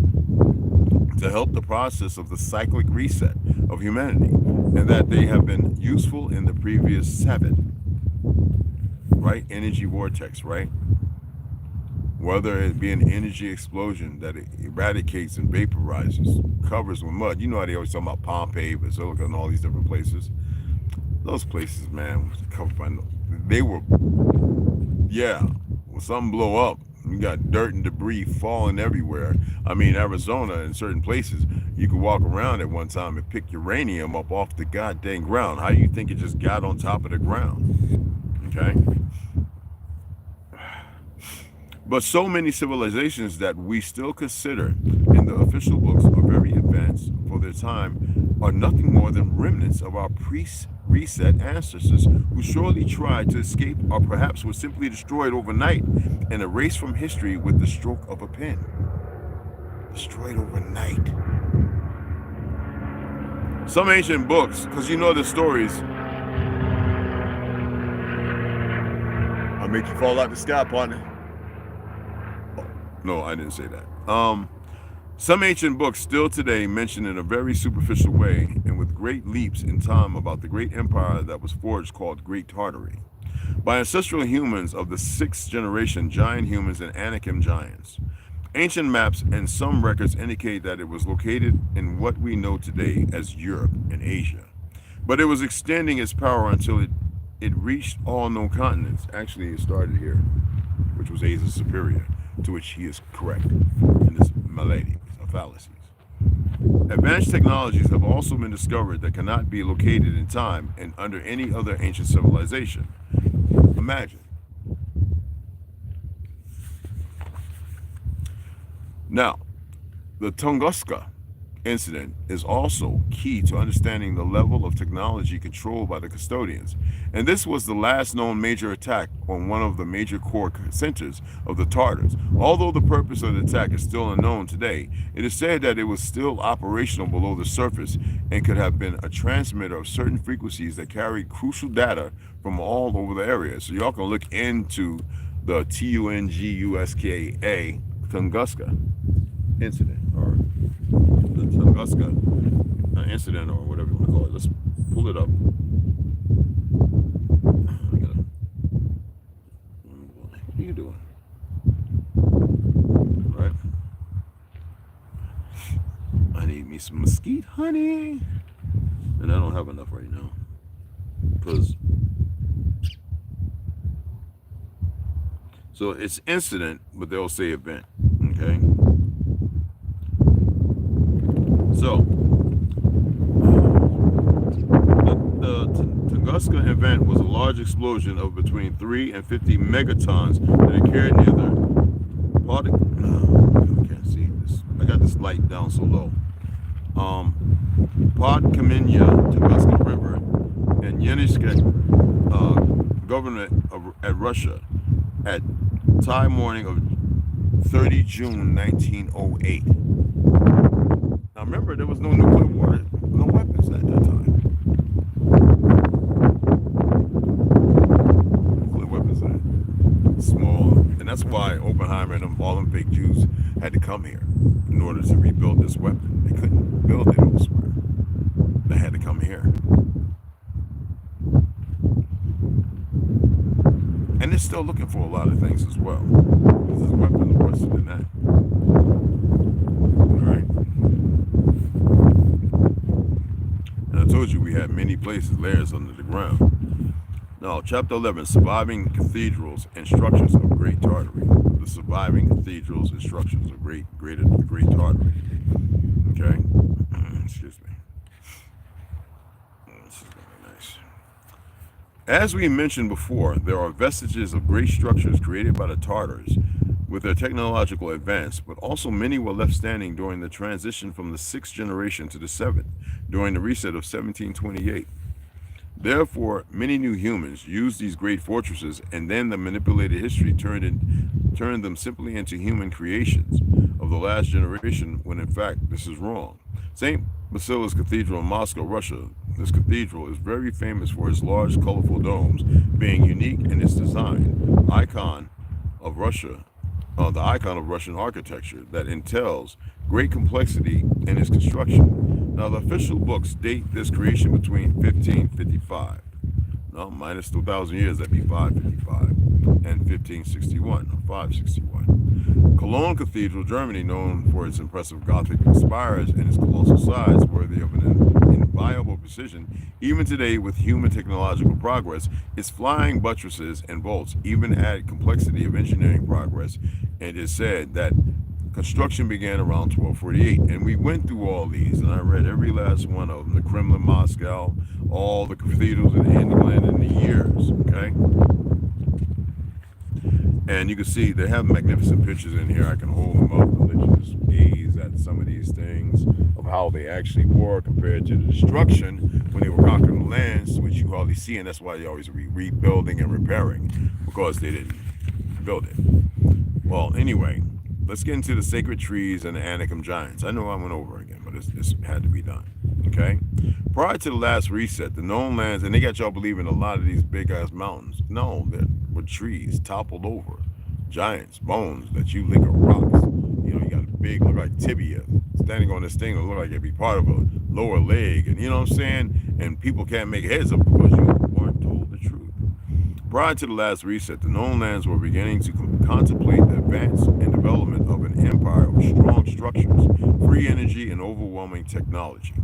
to help the process of the cyclic reset of humanity, and that they have been useful in the previous 7, right? Energy vortex, right? Whether it be an energy explosion that it eradicates and vaporizes, covers with mud. You know how they always talk about Pompeii, Basilica, and all these different places. Those places, man, was covered by, they were, yeah, when something blow up, you got dirt and debris falling everywhere. I mean, Arizona, in certain places, you could walk around at one time and pick uranium up off the goddamn ground. How do you think it just got on top of the ground? Okay? But so many civilizations that we still consider in the official books are very advanced for their time are nothing more than remnants of our pre-reset ancestors who surely tried to escape or perhaps were simply destroyed overnight and erased from history with the stroke of a pen. Destroyed overnight. Some ancient books, because you know the stories, I'll make you fall out the sky, partner. No, I didn't say that. Some ancient books still today mention in a very superficial way and with great leaps in time about the great empire that was forged called Great Tartary by ancestral humans of the 6th generation giant humans and Anakim giants. Ancient maps and some records indicate that it was located in what we know today as Europe and Asia. But it was extending its power until it reached all known continents. Actually, it started here, which was Asia Superior, to which he is correct in this malady of fallacies. Advanced technologies have also been discovered that cannot be located in time and under any other ancient civilization. Imagine. Now, the Tunguska incident is also key to understanding the level of technology controlled by the custodians, and this was the last known major attack on one of the major core centers of the Tartars. Although the purpose of the attack is still unknown today, it is said that it was still operational below the surface and could have been a transmitter of certain frequencies that carried crucial data from all over the area. So y'all can look into the Tunguska Tunguska incident, or the Tunguska incident, or whatever you want to call it. pull it up. What are you doing? Right? I need me some mesquite honey. And I don't have enough right now. Because so it's incident, but they'll say event. Okay. So the Tunguska event was a large explosion of between 3 and 50 megatons that occurred near the I can't see this. I got this light down so low. Podkamenya Tunguska River and Yenishket government at Russia at time morning of 30 June 1908. Now remember, there was no nuclear war, no weapons at that time. Nuclear weapons are small, and that's why Oppenheimer and all them fake Jews had to come here in order to rebuild this weapon. They couldn't build it elsewhere. They had to come here. And they're still looking for a lot of things as well. This is weapons worse than that. Alright? And I told you we had many places, layers under the ground. Now, chapter 11, surviving cathedrals and structures of Great Tartary. The surviving cathedrals and structures of Great Tartary. Okay? Excuse me. This is gonna be nice. As we mentioned before, there are vestiges of great structures created by the Tartars with their technological advance, but also many were left standing during the transition from the 6th generation to the 7th, during the reset of 1728. Therefore, many new humans used these great fortresses, and then the manipulated history turned them simply into human creations of the last generation, when in fact this is wrong. St. Basileus Cathedral in Moscow, Russia. This cathedral is very famous for its large, colorful domes, being unique in its design, icon of Russia, the icon of Russian architecture that entails great complexity in its construction. Now, the official books date this creation between 1555, no, minus 2,000 years, that'd be 555, and 1561, or 561. Cologne Cathedral, Germany, known for its impressive Gothic spires and its colossal size, worthy of an inviolable precision, even today with human technological progress, its flying buttresses and vaults even add complexity of engineering progress. And it is said that construction began around 1248, and we went through all these, and I read every last one of them, the Kremlin, Moscow, all the cathedrals in England in the years, okay? And you can see they have magnificent pictures in here. I can hold them up and let you just gaze at some of these things of how they actually were compared to the destruction when they were conquering the lands, which you hardly see, and that's why they always rebuilding and repairing, because they didn't build it. Well, anyway, let's get into the sacred trees and the Anakim giants. I know I went over again, but this had to be done, okay? Prior to the last reset, the known lands, and they got y'all believing a lot of these big-ass mountains. No, they're with trees toppled over, giants, bones that you lick are rocks. You know, you got a big, look like tibia, standing on this thing that look like it'd be part of a lower leg, and you know what I'm saying? And people can't make heads up because you weren't told the truth. Prior to the last reset, the known lands were beginning to contemplate the advance and development of an empire of strong structures, free energy, and overwhelming technology.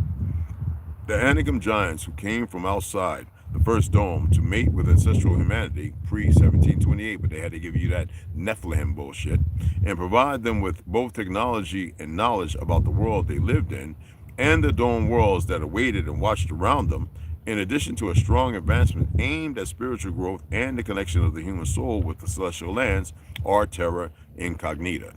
The Anakim giants, who came from outside the first dome to mate with ancestral humanity pre-1728, but they had to give you that Nephilim bullshit, and provide them with both technology and knowledge about the world they lived in and the dome worlds that awaited and watched around them, in addition to a strong advancement aimed at spiritual growth and the connection of the human soul with the celestial lands, are terra incognita.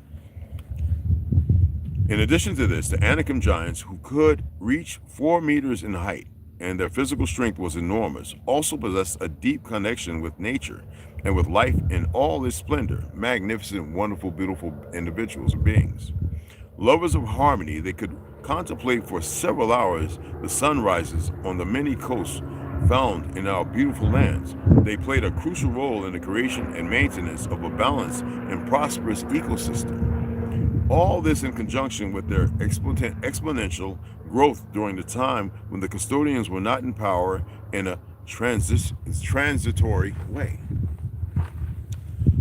In addition to this, the Anakim giants, who could reach 4 meters in height, and their physical strength was enormous, also possessed a deep connection with nature and with life in all its splendor. Magnificent, wonderful, beautiful individuals and beings. Lovers of harmony, they could contemplate for several hours the sunrises on the many coasts found in our beautiful lands. They played a crucial role in the creation and maintenance of a balanced and prosperous ecosystem. All this in conjunction with their exponential growth during the time when the custodians were not in power in a transitory way.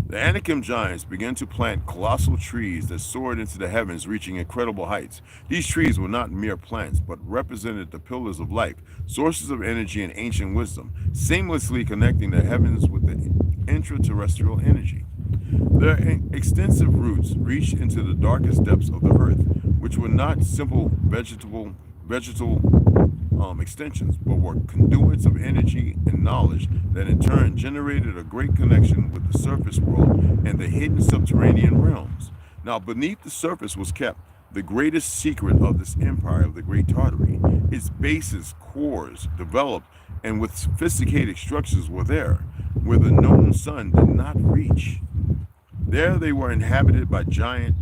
The Anakim giants began to plant colossal trees that soared into the heavens, reaching incredible heights. These trees were not mere plants, but represented the pillars of life, sources of energy and ancient wisdom, seamlessly connecting the heavens with the intraterrestrial energy. Their extensive roots reached into the darkest depths of the earth, which were not simple vegetal extensions, but were conduits of energy and knowledge that in turn generated a great connection with the surface world and the hidden subterranean realms. Now, beneath the surface was kept the greatest secret of this empire of the Great Tartary. Its bases, cores, developed and with sophisticated structures were there, where the known sun did not reach. There they were inhabited by giant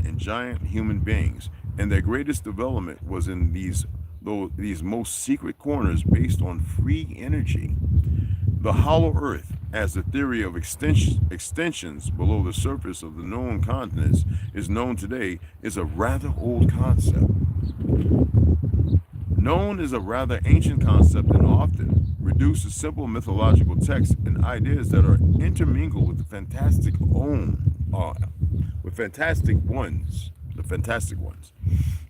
human beings, and their greatest development was in these most secret corners based on free energy. The hollow earth, as the theory of extensions below the surface of the known continents is known today, is a rather old concept. Known as a rather ancient concept and often reduced to simple mythological texts and ideas that are intermingled with the fantastic ones.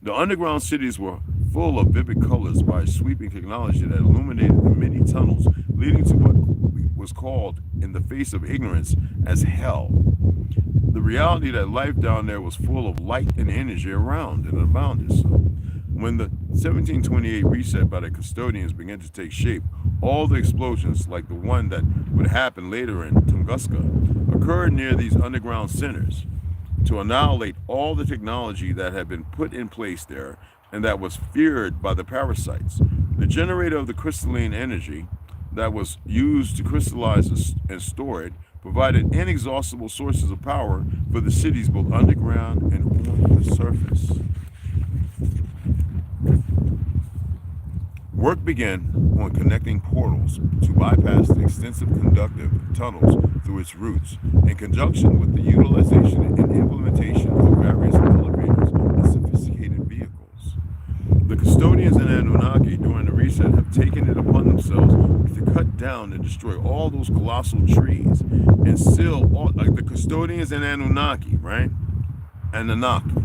The underground cities were full of vivid colors by a sweeping technology that illuminated the many tunnels leading to what was called, in the face of ignorance, as hell. The reality that life down there was full of light and energy around and abounded. So, when the 1728 reset by the custodians began to take shape, all the explosions, like the one that would happen later in Tunguska, occurred near these underground centers to annihilate all the technology that had been put in place there and that was feared by the parasites. The generator of the crystalline energy that was used to crystallize and store it provided inexhaustible sources of power for the cities both underground and on the surface. Work began on connecting portals to bypass the extensive conductive tunnels through its roots, in conjunction with the utilization and implementation of various elevators and sophisticated vehicles. The custodians and Anunnaki during the reset have taken it upon themselves to cut down and destroy all those colossal trees and seal all, like the custodians and Anunnaki, right? Anunnaki.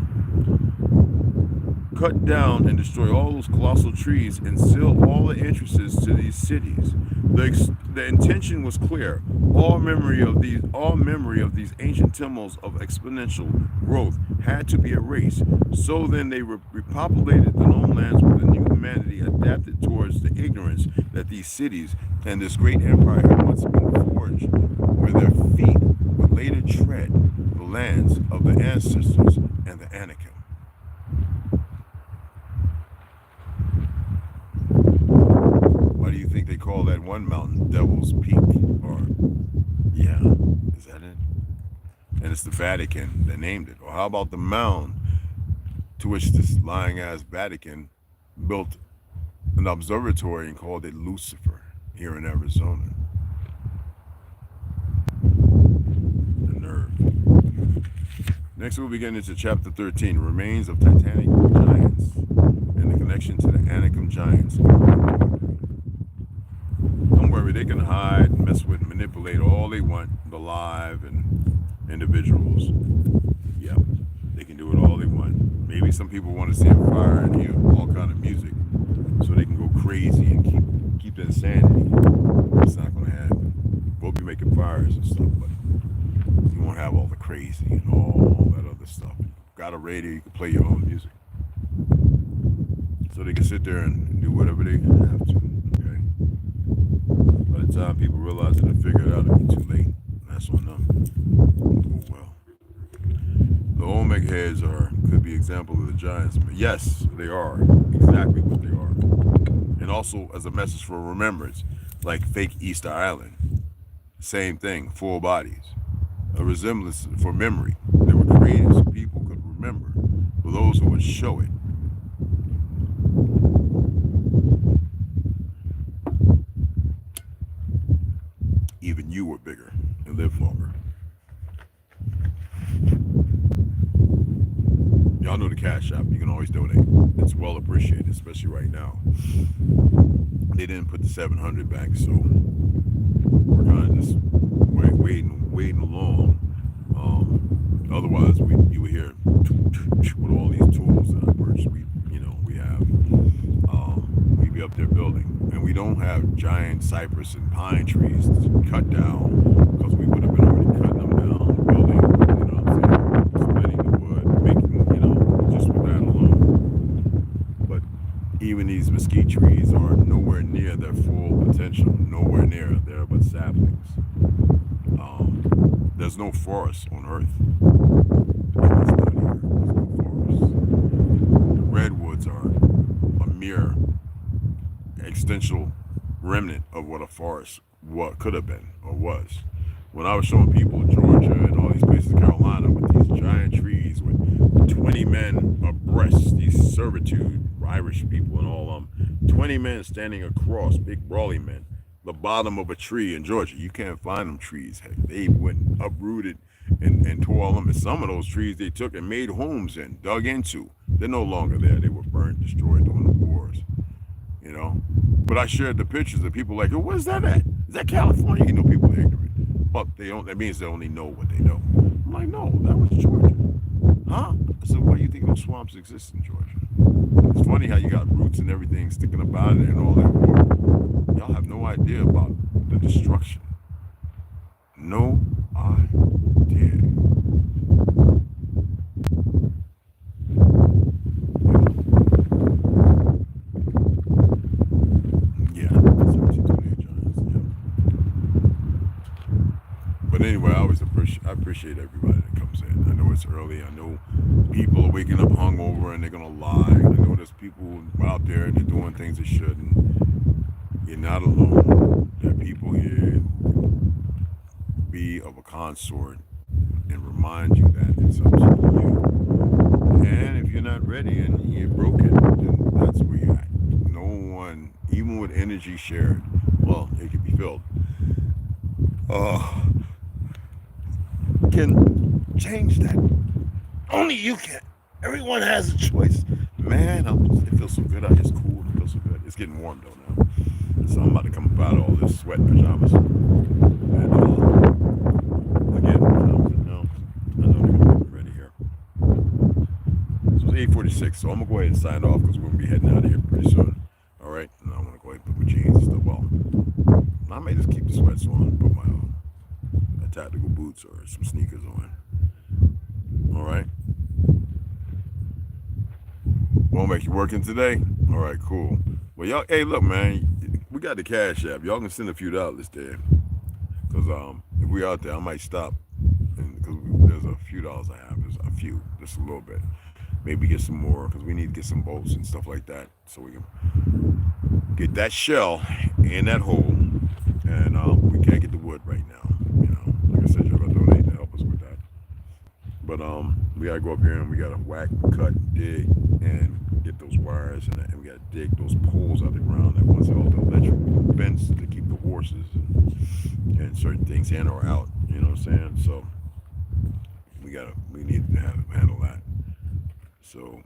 Cut down and destroy all those colossal trees and seal all the entrances to these cities. The intention was clear. All memory of these ancient temples of exponential growth had to be erased. So then they repopulated the known lands with a new humanity adapted towards the ignorance that these cities and this great empire had once been forged, where their feet would later tread the lands of the ancestors and the Anakim. Why do you think they call that one mountain Devil's Peak? Or, yeah, is that it? And it's the Vatican that named it. Or how about the mound to which this lying-ass Vatican built an observatory and called it Lucifer here in Arizona? The nerve. Next we'll be getting into chapter 13, Remains of Titanic Giants and the connection to the Anakim Giants. Don't worry, they can hide, mess with, manipulate all they want, the live and individuals. Yeah, they can do it all they want. Maybe some people want to see a fire and hear all kind of music so they can go crazy and keep the insanity. It's not going to happen. We'll be making fires and stuff, but you won't have all the crazy and all that other stuff. Got a radio, you can play your own music. So they can sit there and do whatever they have to. By the time people realize that they figure it out, it'll be too late. That's on them. Oh well. The Olmec heads could be examples of the giants. But yes, they are exactly what they are. And also as a message for remembrance, like fake Easter Island. Same thing, full bodies. A resemblance for memory. They were created so people could remember. For those who would show it. Even you were bigger and lived longer. Y'all know the Cashapp. You can always donate. It's well appreciated, especially right now. They didn't put the 700 back, so we're kind of just waiting along. Otherwise, you would hear with all these tools that I purchased. We have. We be up there building, and we don't have giant cypress and pine trees cut down because we would have been already cutting them down, building. You know what I'm saying? Splitting the wood, making just with that alone. But even these mesquite trees are nowhere near their full potential. Nowhere near. They're but saplings. There's no forest on Earth. At least not here. There's no forest. The redwoods are a mere existential remnant of what a forest could have been or was. When I was showing people Georgia and all these places, Carolina, with these giant trees with 20 men abreast, these servitude Irish people and all of them, 20 men standing across, big brawly men, the bottom of a tree in Georgia. You can't find them trees. Heck, they went uprooted and tore all them. And some of those trees they took and made homes in, dug into. They're no longer there. They were burned, destroyed during the wars. But I shared the pictures of people like, oh, where's that at? Is that California? You know, people are ignorant. But that means they only know what they know. I'm like, no, that was Georgia. Huh? I said, why do you think those swamps exist in Georgia? It's funny how you got roots and everything sticking up out of there and all that water. Y'all have no idea about the destruction. No idea. But anyway, I appreciate everybody that comes in. I know it's early. I know people are waking up hungover and they're gonna lie. I know there's people out there that are doing things they shouldn't. You're not alone. There are people here who be of a consort and remind you that it's up to you. And if you're not ready and you're broken, then that's where you're at. No one, even with energy shared, well, it can be filled. Can change that. Only you can. Everyone has a choice. Man, it feels so good out here. It's cool. It feels so good. It's getting warm though now. So I'm about to come up out of all this sweat pajamas. And again, I know they're gonna be ready here. So it's 8:46. So I'm gonna go ahead and sign off because we're gonna be heading out of here pretty soon. All right. And I'm gonna go ahead and put my jeans and stuff on. I may just keep the sweats on, put my tactical boots or some sneakers on. All right. Won't make you working today? All right, cool. Well, y'all, hey, look, man, we got the Cashapp. Y'all can send a few dollars there. Because if we out there, I might stop. Because there's a few dollars I have. There's a few, just a little bit. Maybe get some more because we need to get some bolts and stuff like that so we can get that shell in that hole. And we can't get the wood right now. Like I said, y'all gotta donate to help us with that. But we gotta go up here and we gotta whack, cut, dig, and get those wires and we gotta dig those poles out of the ground that once held the electric fence to keep the horses and certain things in or out. You know what I'm saying? So we need to handle that. So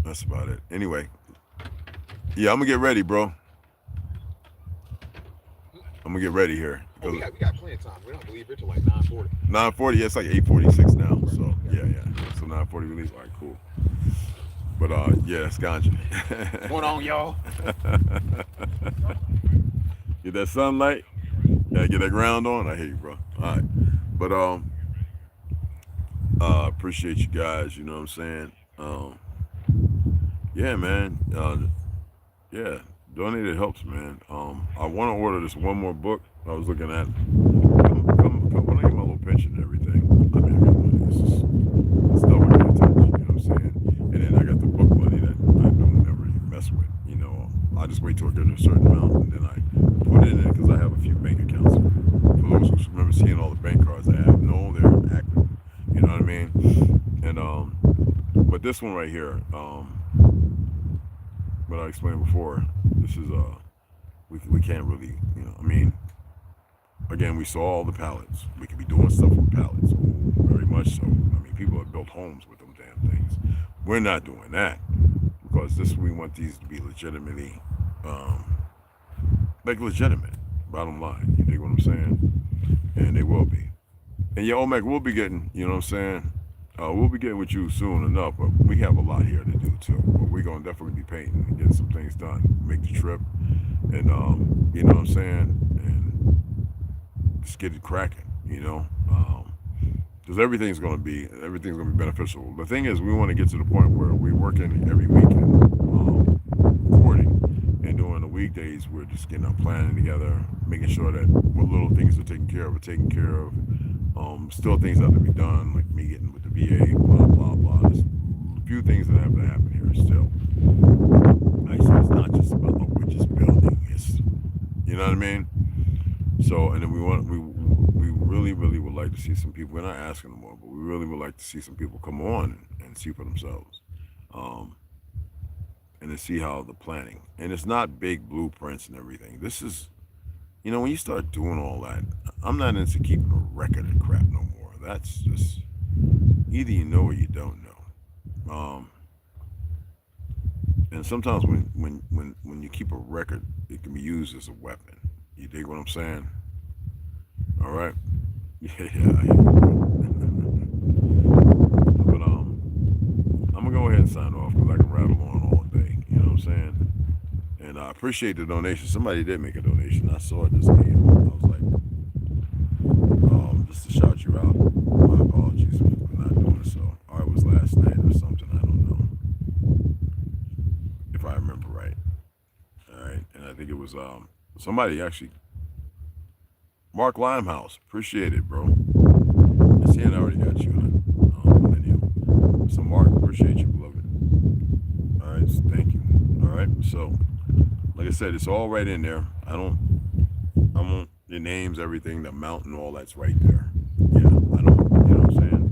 that's about it. Anyway, yeah, I'm gonna get ready, bro. I'm gonna get ready here. Oh, we got plenty of time. We don't leave it till like 9:40. 9:40, yeah, it's like 8:46 now. So yeah. So 9:40 we leave. All right, cool. But yeah, it's ganja. What's going on, y'all? Get that sunlight. Yeah, get that ground on. I hear you, bro. All right. But appreciate you guys, you know what I'm saying? Yeah, man. Yeah. Donated helps, man. I want to order this one more book I was looking at. When I get my little pension and everything, I mean, I got money. It's just stuff I can't touch, you know what I'm saying? And then I got the book money that I don't never mess with, you know. I just wait till I get a certain amount and then I put it in because I have a few bank accounts. For those who remember seeing all the bank cards I have, no, they're active. You know what I mean? And but this one right here, what I explained before, this is we can't really, you know, I mean, again, we saw all the pallets. We could be doing stuff with pallets, very much so. I mean, people have built build homes with them damn things. We're not doing that because we want these to be legitimately, like legitimate. Bottom line, you dig what I'm saying? And they will be. And yeah, Olmec, we'll be getting, you know what I'm saying? We'll be getting with you soon enough, but we have a lot here to do too. But we're gonna definitely be painting and getting some things done. Make the trip, and you know what I'm saying, and just get it cracking. You know, because everything's gonna be beneficial. The thing is, we want to get to the point where we're working every weekend, recording, and during the weekdays we're just getting our planning together, making sure that what little things are taken care of are taken care of. Still things have to be done, like me getting with the VA, blah, blah, blah. There's a few things that have to happen here still. Like I said, it's not just about, oh, we're just building. It's, you know what I mean? So, and then we really, really would like to see some people, we're not asking them more, but we really would like to see some people come on and see for themselves. And to see how the planning, and it's not big blueprints and everything. This is, you know, when you start doing all that, I'm not into keeping a record of crap no more. That's just, either you know or you don't know. And sometimes when you keep a record, it can be used as a weapon. You dig what I'm saying? All right. Yeah. But I'm gonna go ahead and sign off because I can rattle on all day. You know what I'm saying? And I appreciate the donation. Somebody did make a donation. I saw it this day. I was like, just to shout you out. My apologies for not doing so. Or it was last night or something. I don't know. If I remember right. All right. And I think it was somebody actually. Mark Limehouse. Appreciate it, bro. I see it. I already got you on video. So Mark, appreciate you, beloved. All right. So thank you. All right. So. Like I said, it's all right in there. I want the names, everything, the amount, and all that's right there. Yeah, I don't, you know what I'm saying?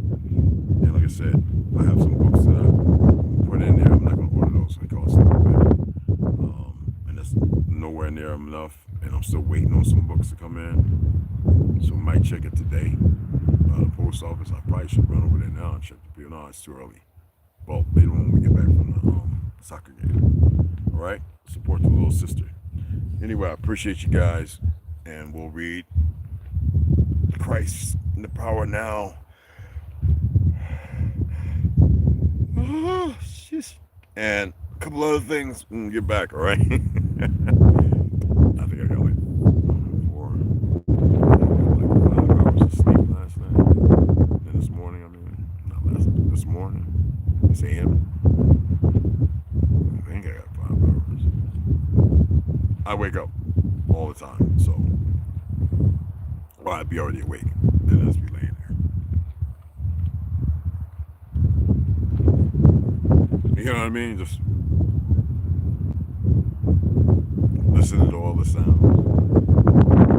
And like I said, I have some books that I put in there. I'm not going to order those. They cost a little bit. And that's nowhere near enough. And I'm still waiting on some books to come in. So we might check it today. The post office, I probably should run over there now and check the bill. No, it's too early. Well, later when we get back from the soccer game. All right? Support the little sister. Anyway, I appreciate you guys, and we'll read Christ in the Power Now. Oh, and a couple other things when we get back, all right? I think I got like 5 hours of sleep last night. And this morning, this morning, this AM. I think I got 5 hours. I wake up all the time, so I'd be already awake, and I'd just be laying there. You know what I mean? Just listening to all the sounds,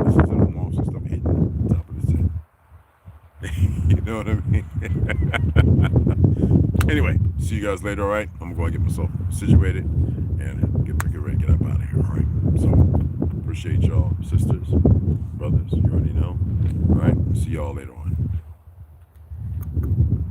listen to the walls and stuff hitting the top of his head. You know what I mean? Anyway, see you guys later, all right? I'm going to get myself situated and get ready to get up out of here, all right? So, appreciate y'all, sisters, brothers, you already know. All right, see y'all later on.